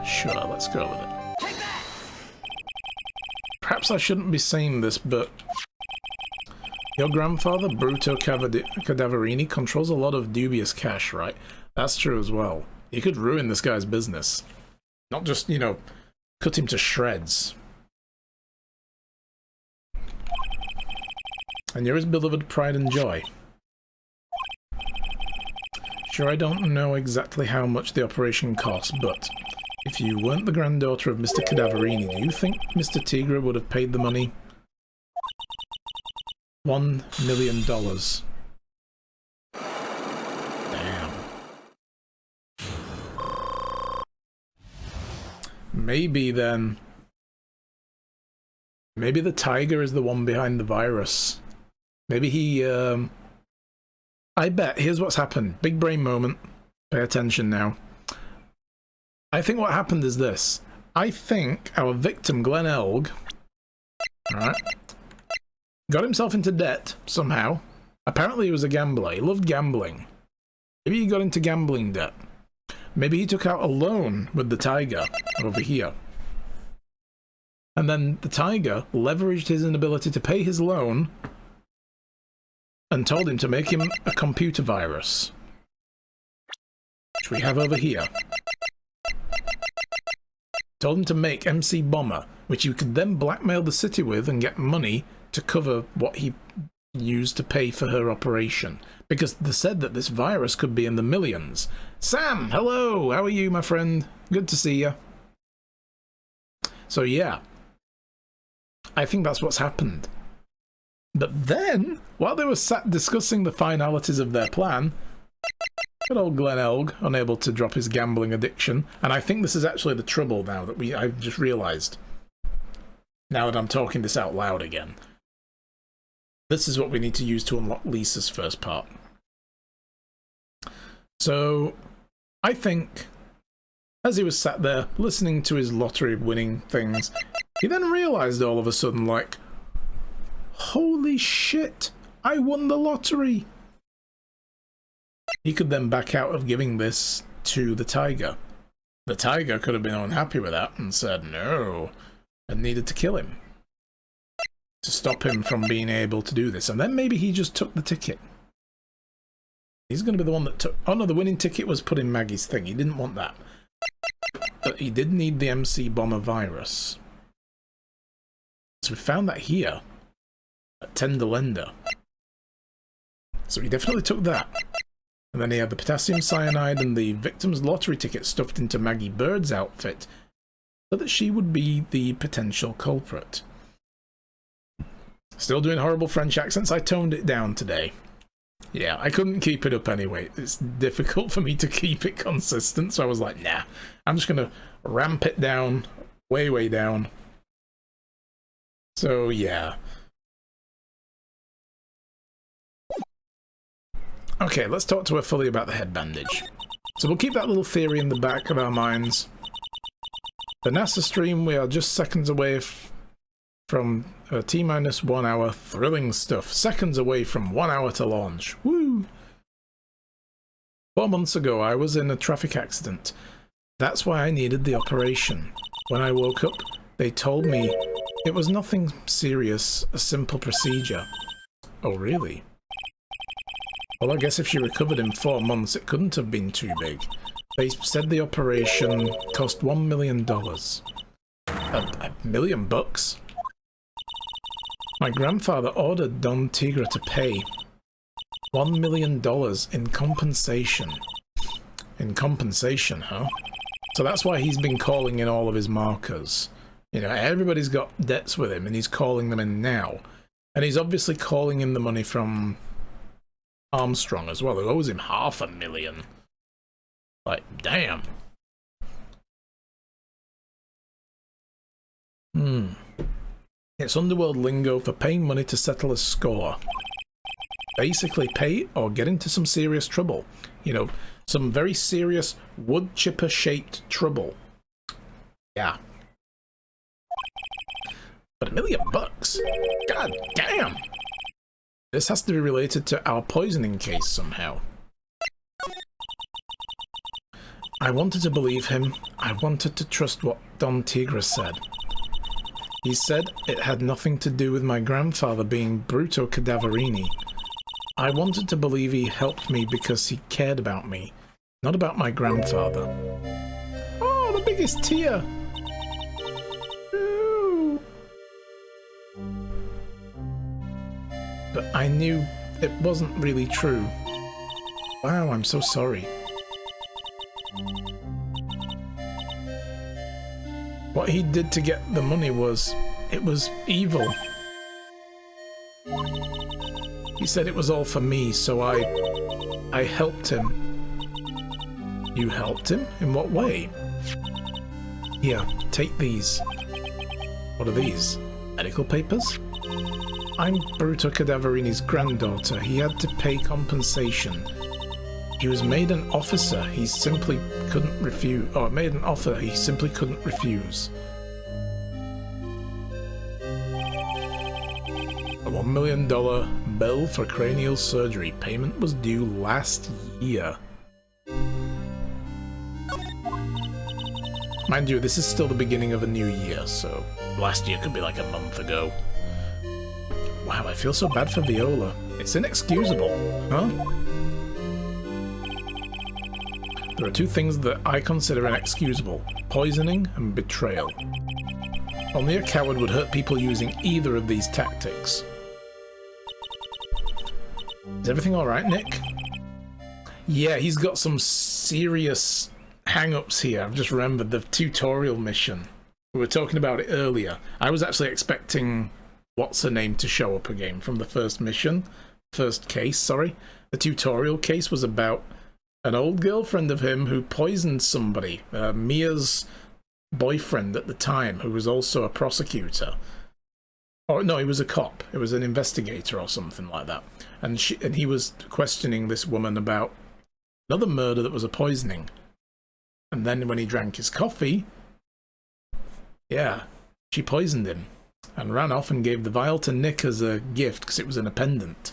A: Sure, let's go with it.
B: Take that!
A: Perhaps I shouldn't be saying this, but your grandfather, Bruto Cadaverini, controls a lot of dubious cash, right? That's true as well. You could ruin this guy's business. Not just, you know, cut him to shreds. And you're his beloved pride and joy. Sure, I don't know exactly how much the operation cost, but if you weren't the granddaughter of Mr. Cadaverini, do you think Mr. Tigra would have paid the money? $1 million. Damn. Maybe then... maybe the tiger is the one behind the virus. Maybe he, I bet, here's what's happened. Big brain moment. Pay attention now. I think what happened is this. I think our victim, Glenn Elg, right, got himself into debt somehow. Apparently he was a gambler. He loved gambling. Maybe he got into gambling debt. Maybe he took out a loan with the tiger over here. And then the tiger leveraged his inability to pay his loan and told him to make him a computer virus, which we have over here. Told him to make MC Bomber, which you could then blackmail the city with and get money to cover what he used to pay for her operation. Because they said that this virus could be in the millions. Sam, hello! How are you, my friend? Good to see you. So yeah, I think that's what's happened. But then, while they were sat discussing the finalities of their plan, good old Glenn Elg, unable to drop his gambling addiction, and I think this is actually the trouble now that I've just realised, now that I'm talking this out loud again. This is what we need to use to unlock Lisa's first part. So, I think, as he was sat there, listening to his lottery winning things, he then realised all of a sudden, like, holy shit, I won the lottery! He could then back out of giving this to the tiger. The tiger could have been unhappy with that and said no, and needed to kill him to stop him from being able to do this. And then maybe he just took the ticket. He's going to be the one that took... oh no, the winning ticket was put in Maggie's thing. He didn't want that. But he did need the MC Bomber virus. So we found that here at Tenderlender. So he definitely took that. And then he had the potassium cyanide and the victim's lottery ticket stuffed into Maggie Bird's outfit so that she would be the potential culprit. Still doing horrible French accents. I toned it down today. Yeah, I couldn't keep it up anyway. It's difficult for me to keep it consistent, so I was like, nah, I'm just going to ramp it down, way, way down. So, yeah. Okay, let's talk to her fully about the head bandage. So we'll keep that little theory in the back of our minds. The NASA stream, we are just seconds away from T-minus 1 hour thrilling stuff. Seconds away from 1 hour to launch. Woo! 4 months ago, I was in a traffic accident. That's why I needed the operation. When I woke up, they told me it was nothing serious, a simple procedure. Oh, really? Well, I guess if she recovered in 4 months, it couldn't have been too big. They said the operation cost $1 million. $1 million bucks? My grandfather ordered Don Tigra to pay $1 million in compensation. In compensation, huh? So that's why he's been calling in all of his markers. You know, everybody's got debts with him, and he's calling them in now. And he's obviously calling in the money from Armstrong as well, who owes him $500,000. Like, damn. It's underworld lingo for paying money to settle a score. Basically, pay or get into some serious trouble. You know, some very serious wood chipper shaped trouble. Yeah. But $1 million bucks? God damn! This has to be related to our poisoning case somehow. I wanted to believe him. I wanted to trust what Don Tigre said. He said it had nothing to do with my grandfather being Bruto Cadaverini. I wanted to believe he helped me because he cared about me, not about my grandfather. Oh, the biggest tear! Ooh. But I knew it wasn't really true. Wow, I'm so sorry. What he did to get the money was evil. He said it was all for me, so I helped him. You helped him? In what way? Here, take these. What are these? Medical papers? I'm Bruto Cadaverini's granddaughter. He had to pay compensation. He was made an officer he simply couldn't refuse. Or made an offer he simply couldn't refuse. A $1 million bill for cranial surgery. Payment was due last year. Mind you, this is still the beginning of a new year, so last year could be like a month ago. Wow, I feel so bad for Viola. It's inexcusable, huh? There are two things that I consider inexcusable: poisoning and betrayal. Only a coward would hurt people using either of these tactics. Is everything alright, Nick? Yeah, he's got some serious hang-ups here. I've just remembered the tutorial mission. We were talking about it earlier. I was actually expecting what's-her-name to show up again from the first mission. First case, sorry. The tutorial case was about an old girlfriend of him who poisoned somebody, Mia's boyfriend at the time, who was also a prosecutor. Or no, he was a cop. It was an investigator or something like that. And he was questioning this woman about another murder that was a poisoning. And then when he drank his coffee, yeah, she poisoned him and ran off and gave the vial to Nick as a gift because it was in a pendant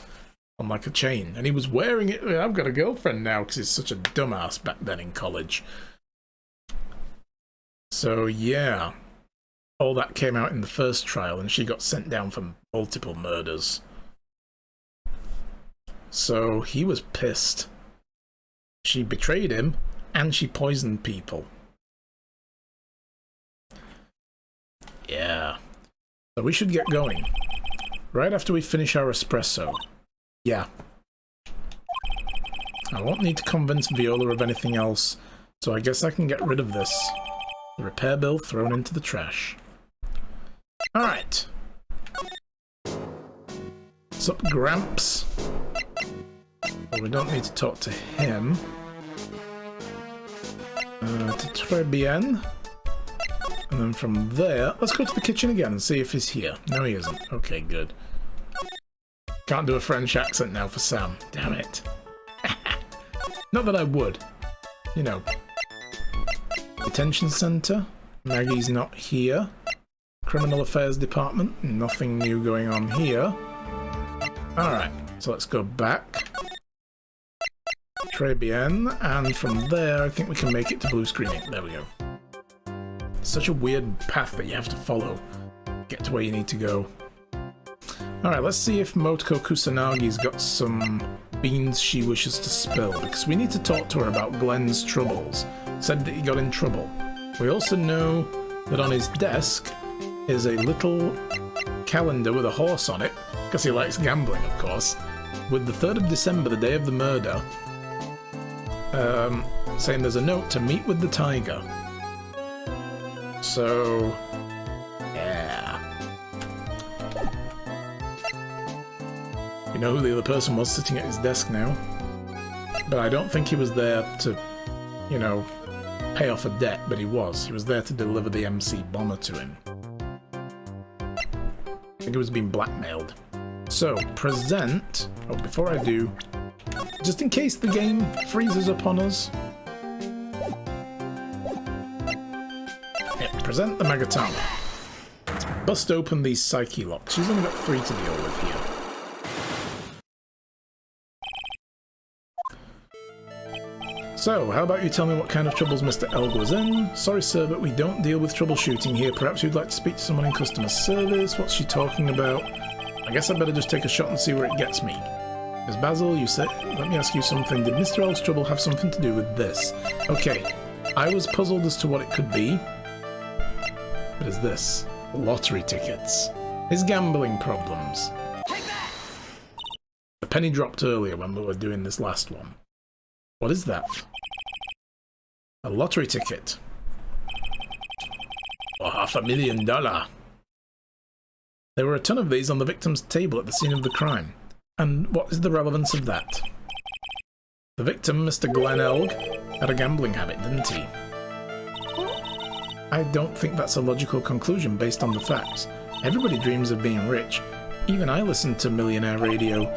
A: on like a chain, and he was wearing it. I've got a girlfriend now because he's such a dumbass back then in college. So yeah, all that came out in the first trial, and she got sent down for multiple murders. So he was pissed. She betrayed him, and she poisoned people. Yeah. So we should get going. Right after we finish our espresso. Yeah. I won't need to convince Viola of anything else, so I guess I can get rid of this. The repair bill thrown into the trash. Alright. What's up, Gramps? Well, we don't need to talk to him. To Tribulations. And then from there, let's go to the kitchen again and see if he's here. No, he isn't. Okay, good. Can't do a French accent now for Sam. Damn it. Not that I would. You know. Detention center. Maggie's not here. Criminal Affairs Department. Nothing new going on here. Alright, so let's go back. Tribulations, and from there I think we can make it to blue screening. There we go. Such a weird path that you have to follow. Get to where you need to go. Alright, let's see if Motoko Kusanagi's got some beans she wishes to spill, because we need to talk to her about Glenn's troubles. Said that he got in trouble. We also know that on his desk is a little calendar with a horse on it, because he likes gambling, of course, with the 3rd of December, the day of the murder, saying there's a note to meet with the tiger. So, yeah. You know who the other person was sitting at his desk now. But I don't think he was there to you know, pay off a debt, but he was. He was there to deliver the MC bomber to him. I think he was being blackmailed. So, present... Oh, before I do, just in case the game freezes upon us... Yeah, present the Magatama. Let's bust open these psyche locks. She's only got 3 to deal with here. So, how about you tell me what kind of troubles Mr. Elg was in? Sorry sir, but we don't deal with troubleshooting here. Perhaps you'd like to speak to someone in customer service? What's she talking about? I guess I better just take a shot and see where it gets me. Ms. Basil, you said... Let me ask you something. Did Mr. Elg's trouble have something to do with this? Okay, I was puzzled as to what it could be. What is this? Lottery tickets. His gambling problems. The penny dropped earlier when we were doing this last one. What is that? A lottery ticket. For $500,000. There were a ton of these on the victim's table at the scene of the crime. And what is the relevance of that? The victim, Mr. Glenn Elg, had a gambling habit, didn't he? I don't think that's a logical conclusion based on the facts. Everybody dreams of being rich. Even I listen to Millionaire Radio.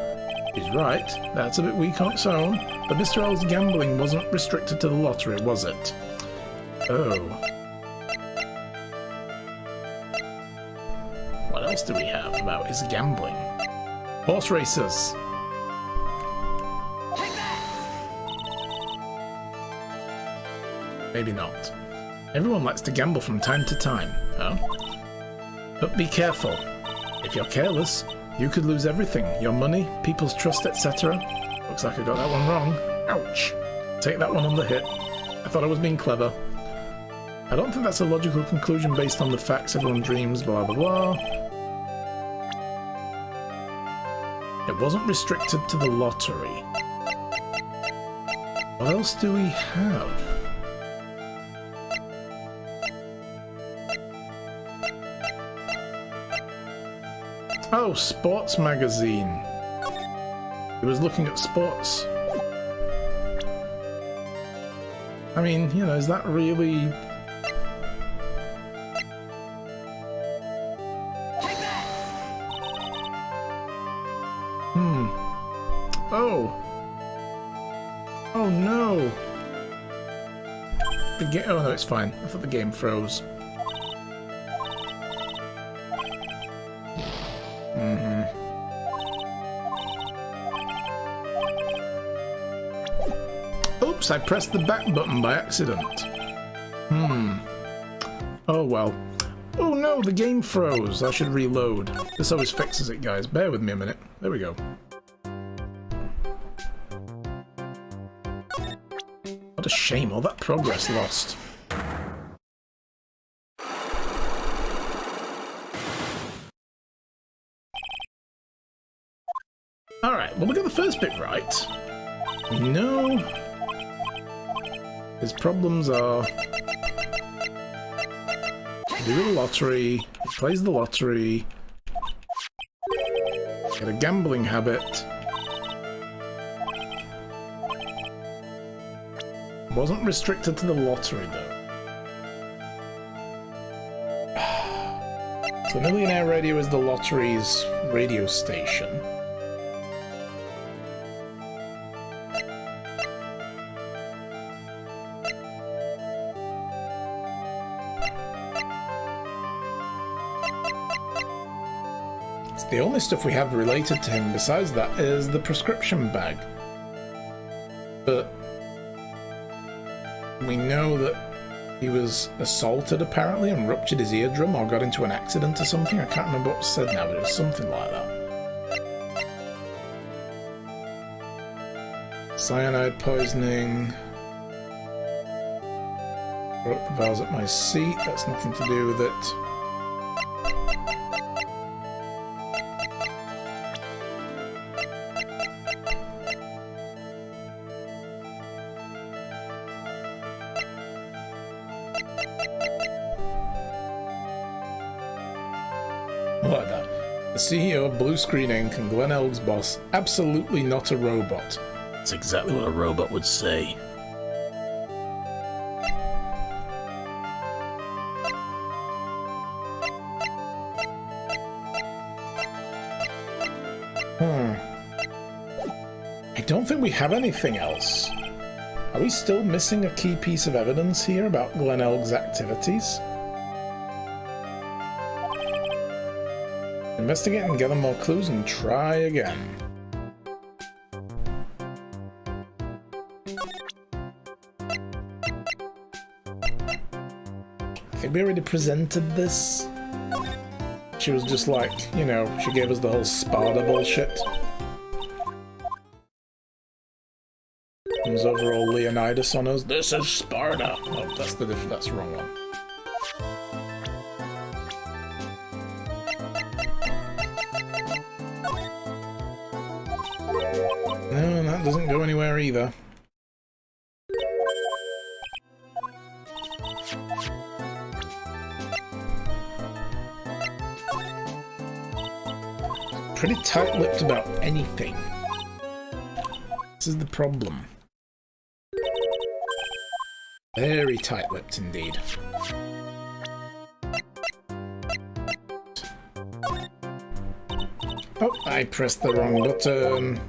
A: He's right, that's a bit weak on its own, but Mr. L's gambling wasn't restricted to the lottery, was it? Oh. What else do we have about his gambling? Horse races. Maybe not. Everyone likes to gamble from time to time, huh? But be careful. If you're careless, you could lose everything. Your money, people's trust, etc. Looks like I got that one wrong. Ouch. Take that one on the hit. I thought I was being clever. I don't think that's a logical conclusion based on the facts. Everyone dreams, blah blah blah. It wasn't restricted to the lottery. What else do we have? Oh, sports magazine. He was looking at sports. I mean, you know, is that really... Oh. Oh no. The game... Oh no, it's fine. I thought the game froze. Oops, I pressed the back button by accident. Oh well. Oh no, the game froze. I should reload. This always fixes it, guys. Bear with me a minute. There we go. What a shame, all that progress lost. Alright, well we got the first bit right. We know his problems are to do with the lottery, he plays the lottery, get a gambling habit, wasn't restricted to the lottery though. So Millionaire Radio is the lottery's radio station. The only stuff we have related to him besides that is the prescription bag. But we know that he was assaulted apparently and ruptured his eardrum or got into an accident or something. I can't remember what was said now, but it was something like that. Cyanide poisoning. Broke the valves at my seat. That's nothing to do with it. Like that. The CEO of Blue Screen Inc. and Glenn Elg's boss, absolutely not a robot. That's exactly what a robot would say. don't think we have anything else. Are we still missing a key piece of evidence here about Glen Elg's activities? Investigate and gather more clues and try again. I think we already presented this. She was just like, you know, she gave us the whole Sparta bullshit. Comes over all Leonidas on us. This is Sparta! Oh, that's the wrong one. No, and that doesn't go anywhere either. Pretty tight-lipped about anything. This is the problem. Very tight-lipped indeed. Oh, I pressed the wrong button.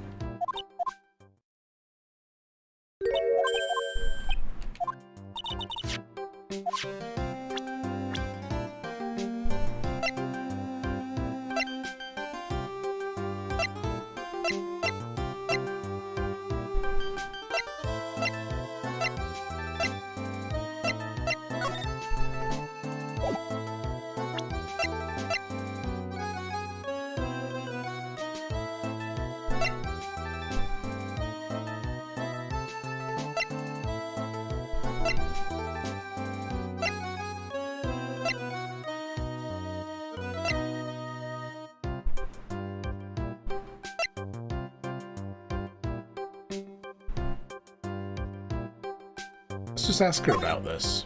A: Let's just ask her about this.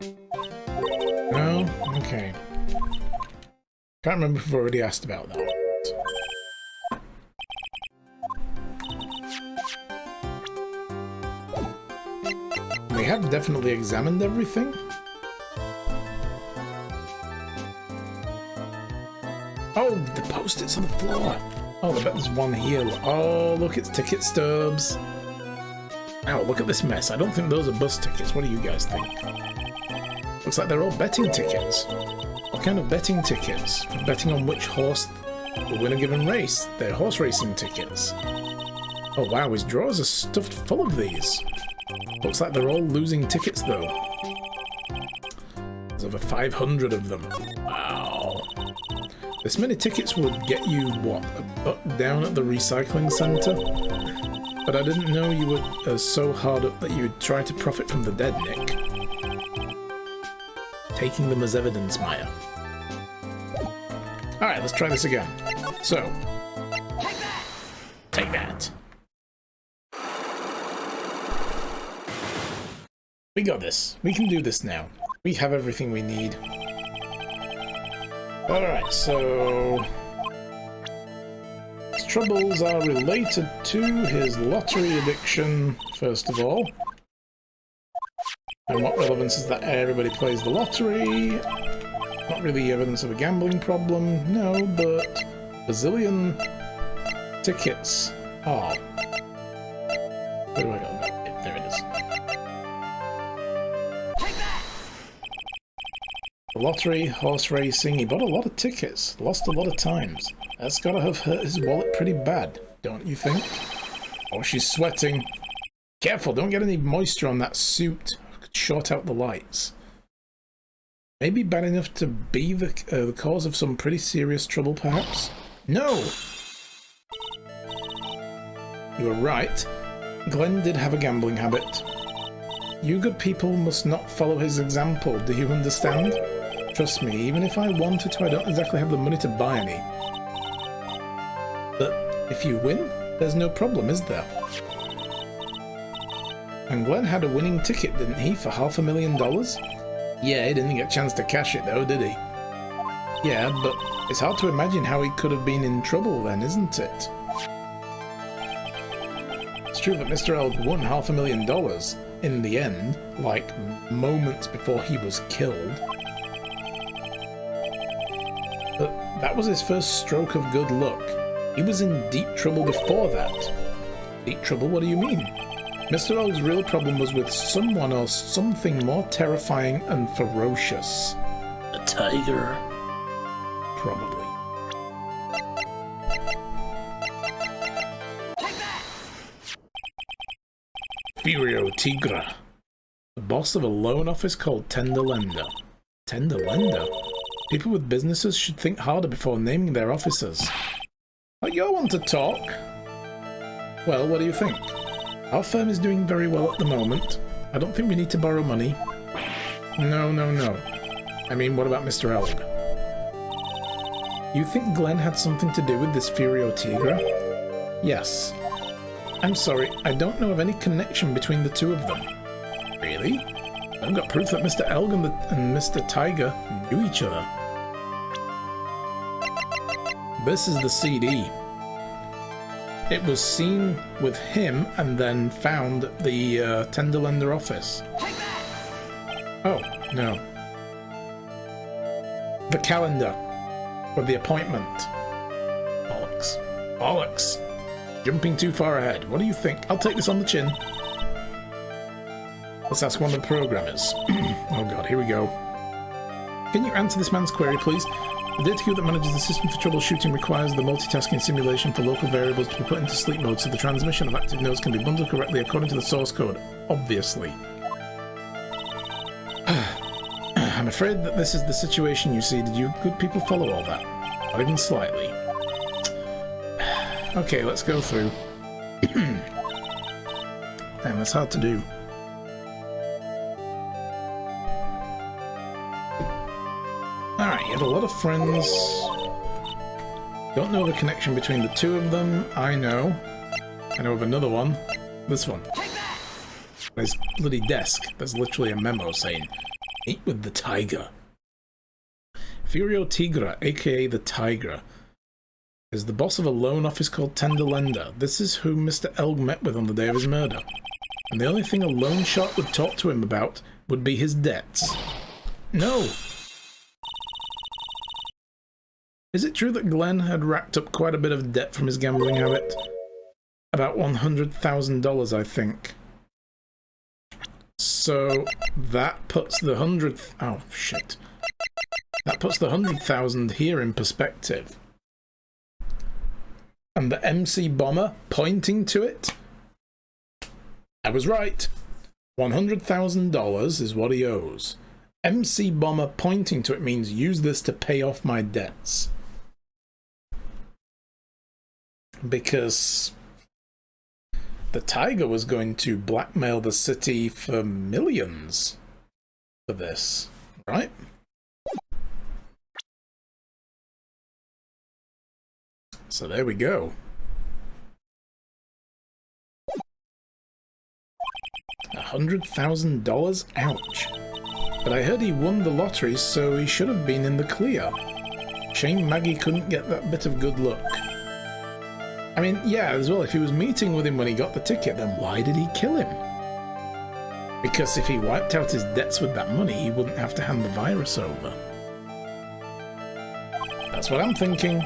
A: No? Okay. Can't remember if we've already asked about that. We have definitely examined everything. Oh, the post-its on the floor. Oh, I bet there's one here. Oh, look, it's ticket stubs. Ow, look at this mess. I don't think those are bus tickets. What do you guys think? Looks like they're all betting tickets. What kind of betting tickets? For betting on which horse will win a given race. They're horse racing tickets. Oh wow, his drawers are stuffed full of these. Looks like they're all losing tickets though. There's over 500 of them. Wow. This many tickets would get you, what, a buck down at the recycling centre? But I didn't know you were so hard up that you would try to profit from the dead, Nick. Taking them as evidence, Maya. Alright, let's try this again. So.
B: Take that!
A: Take that. We got this. We can do this now. We have everything we need. Alright, so... his troubles are related to his lottery addiction, first of all. And what relevance is that everybody plays the lottery? Not really evidence of a gambling problem, no, but bazillion tickets. Oh. Where do I go? There it is.
B: Take that!
A: The lottery, horse racing, he bought a lot of tickets, lost a lot of times. That's gotta have hurt his wallet pretty bad, don't you think? Oh, she's sweating. Careful, don't get any moisture on that suit. Could short out the lights. Maybe bad enough to be the cause of some pretty serious trouble, perhaps? No! You were right. Glenn did have a gambling habit. You good people must not follow his example, do you understand? Trust me, even if I wanted to, I don't exactly have the money to buy any. But if you win, there's no problem, is there? And Glenn had a winning ticket, didn't he, for $500,000? Yeah, he didn't get a chance to cash it though, did he? Yeah, but it's hard to imagine how he could have been in trouble then, isn't it? It's true that Mr. Elg won $500,000 in the end, like moments before he was killed. But that was his first stroke of good luck. He was in deep trouble before that. Eat trouble? What do you mean? Mr. Og's real problem was with someone or something more terrifying and ferocious.
C: A tiger.
A: Probably.
B: Take that!
A: Furio Tigra. The boss of a loan office called Tender Lender. Tender Lender? People with businesses should think harder before naming their officers. Oh, you want to talk? Well, what do you think? Our firm is doing very well at the moment. I don't think we need to borrow money. No, no, no. I mean, what about Mr. Elg? You think Glenn had something to do with this Furio Tigra? Yes. I'm sorry, I don't know of any connection between the two of them. Really? I've got proof that Mr. Elg and Mr. Tiger knew each other. This is the CD. It was seen with him and then found at the Tenderlender office.
B: Take that!
A: Oh, no. The calendar. Or the appointment. Bollocks. Bollocks. Jumping too far ahead. What do you think? I'll take this on the chin. Let's ask one of the programmers. Oh god, here we go. Can you answer this man's query, please? The data queue that manages the system for troubleshooting requires the multitasking simulation for local variables to be put into sleep mode so the transmission of active nodes can be bundled correctly according to the source code. Obviously. I'm afraid that this is the situation you see. Did you good people follow all that? Not even slightly. Okay, let's go through. Damn, that's hard to do. Alright, you had a lot of friends. Don't know the connection between the two of them. I know. I know of another one. This one.
B: Take that!
A: On his bloody desk, there's literally a memo saying, "Meet with the Tiger." Furio Tigra, aka the Tiger, is the boss of a loan office called Tender Lender. This is who Mr. Elg met with on the day of his murder. And the only thing a loan shark would talk to him about would be his debts. No! Is it true that Glenn had racked up quite a bit of debt from his gambling habit? About $100,000, I think. So that puts the oh shit. That puts the 100,000 here in perspective. And the MC Bomber pointing to it? I was right. $100,000 is what he owes. MC Bomber pointing to it means use this to pay off my debts. Because the Tiger was going to blackmail the city for millions for this, right? So there we go. $100,000? Ouch. But I heard he won the lottery, so he should have been in the clear. Shame Maggie couldn't get that bit of good luck. I mean, yeah, as well, if he was meeting with him when he got the ticket, then why did he kill him? Because if he wiped out his debts with that money, he wouldn't have to hand the virus over. That's what I'm thinking.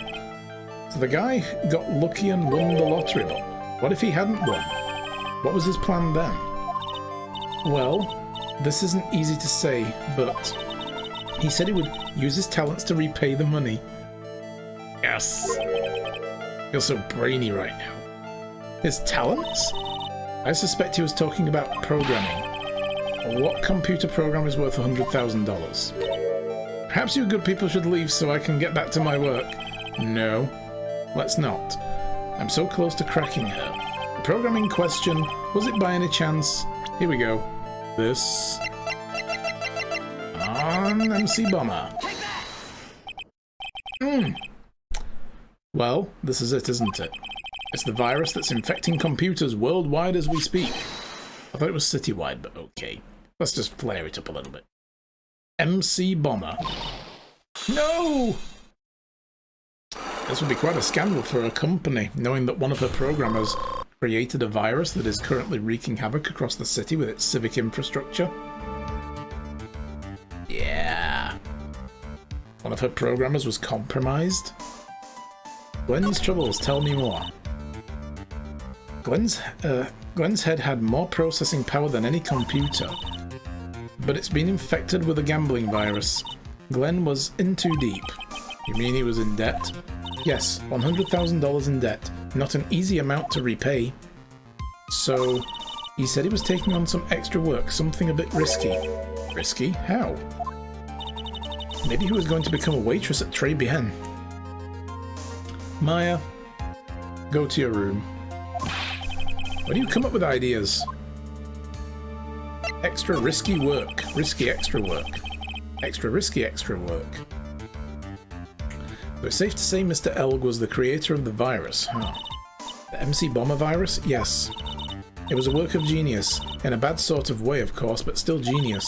A: So the guy got lucky and won the lottery, but what if he hadn't won? What was his plan then? Well, this isn't easy to say, but he said he would use his talents to repay the money. Yes! You're so brainy right now. His talents? I suspect he was talking about programming. What computer program is worth $100,000? Perhaps you good people should leave so I can get back to my work. No, let's not. I'm so close to cracking her. The program in question, was it by any chance? Here we go. This. On MC Bomber. Well, this is it, isn't it? It's the virus that's infecting computers worldwide as we speak. I thought it was citywide, but okay. Let's just flare it up a little bit. MC Bomber. No! This would be quite a scandal for a company, knowing that one of her programmers created a virus that is currently wreaking havoc across the city with its civic infrastructure. Yeah. One of her programmers was compromised. Gwen's troubles, tell me more. Glenn's head had more processing power than any computer, but it's been infected with a gambling virus. Glenn was in too deep. You mean he was in debt? Yes, $100,000 in debt. Not an easy amount to repay. So, he said he was taking on some extra work, something a bit risky. Risky? How? Maybe he was going to become a waitress at Tribulations. Maya, go to your room. Why do you come up with ideas? Extra risky work. Risky extra work. Extra risky extra work. So it's safe to say Mr. Elg was the creator of the virus, huh? The MC Bomber virus? Yes. It was a work of genius. In a bad sort of way, of course, but still genius.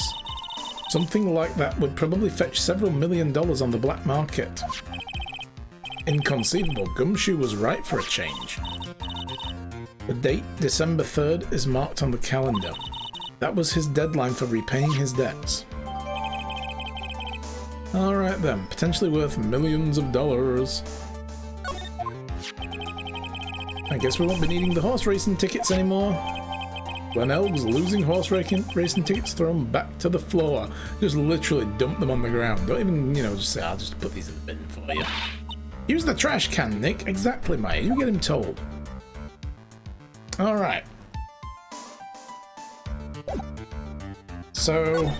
A: Something like that would probably fetch several $1 million on the black market. Inconceivable. Gumshoe was right for a change. The date, December 3rd, is marked on the calendar. That was his deadline for repaying his debts. Alright then, potentially worth millions of dollars. I guess we won't be needing the horse racing tickets anymore. Glen Elg's losing horse racing tickets, throw them back to the floor. Just literally dump them on the ground. Don't even, just say, I'll just put these in the bin for you. Use the trash can, Nick. Exactly, mate. You get him told. Alright. So...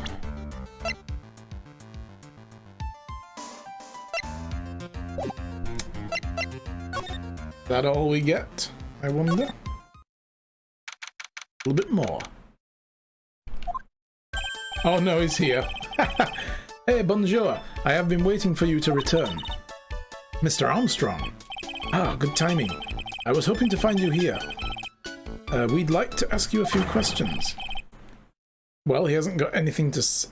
A: that all we get, I wonder? A little bit more. Oh no, he's here. Hey, bonjour. I have been waiting for you to return. Mr. Armstrong. Ah, good timing. I was hoping to find you here. We'd like to ask you a few questions. Well, he hasn't got anything to say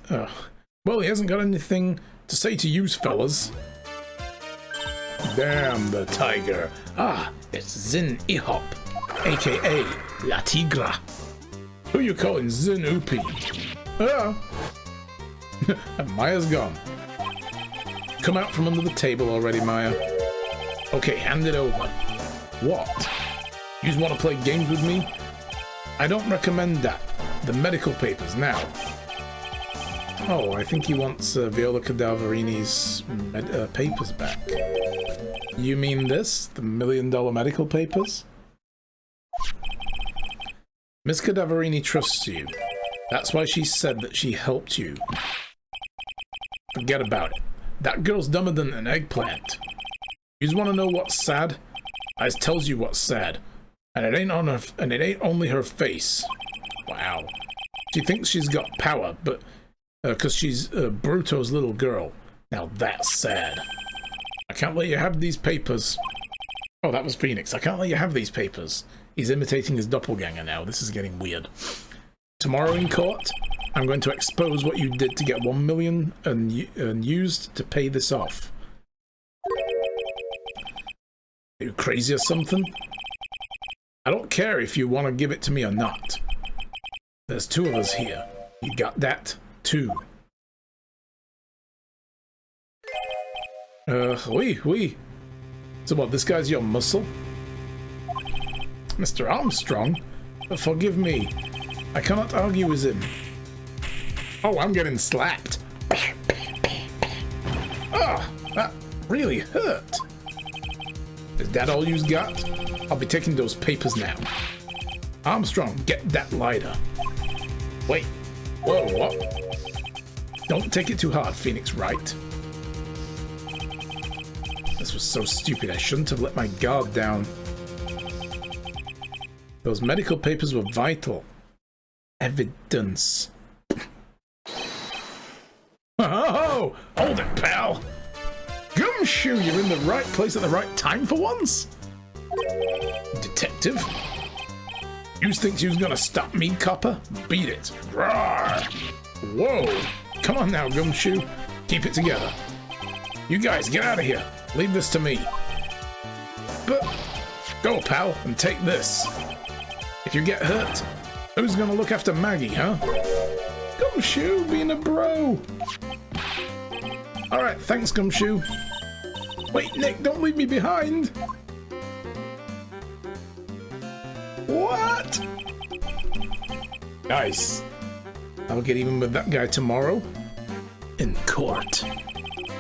A: to you, fellas. Damn the tiger. Ah, it's Zin Ihop, aka La Tigra. Who you calling Zin Upi? Ah. And Maya's gone. Come out from under the table already, Maya. Okay, hand it over. What? You just want to play games with me? I don't recommend that. The medical papers now. Oh, I think he wants Viola Cadaverini's papers back. You mean this? The $1 million medical papers? Miss Cadaverini trusts you. That's why she said that she helped you. Forget about it. That girl's dumber than an eggplant. You just want to know what's sad? I tells you what's sad. And it ain't only her face. Wow. She thinks she's got power, but because she's Bruto's little girl. Now that's sad. I can't let you have these papers. Oh, that was Phoenix. I can't let you have these papers. He's imitating his doppelganger now. This is getting weird. Tomorrow in court, I'm going to expose what you did to get $1 million and used to pay this off. Are you crazy or something? I don't care if you want to give it to me or not. There's two of us here. You got that? Two. Oui. So what, this guy's your muscle? Mr. Armstrong? Forgive me. I cannot argue with him. Oh, I'm getting slapped. Ah, that really hurt. Is that all you got? I'll be taking those papers now. Armstrong, get that lighter. Wait. Whoa, what? Don't take it too hard, Phoenix Wright. This was so stupid. I shouldn't have let my guard down. Those medical papers were vital. Evidence. Oh, hold it, pal. Gumshoe, you're in the right place at the right time for once. Detective? You think you was gonna stop me, copper? Beat it. Roar. Whoa. Come on now, Gumshoe. Keep it together. You guys, get out of here. Leave this to me. But go, pal, and take this. If you get hurt, who's gonna look after Maggie, huh? Gumshoe, being a bro. Alright, thanks, Gumshoe. Wait, Nick, don't leave me behind. What? Nice. I'll get even with that guy tomorrow. In court.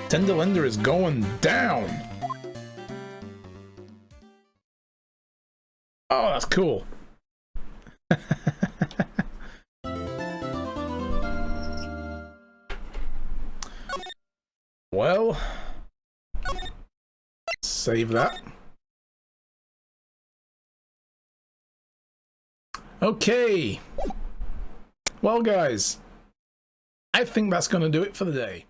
A: Tender Lender is going down. Oh, that's cool. Well, save that. Okay. Well, guys, I think that's going to do it for the day.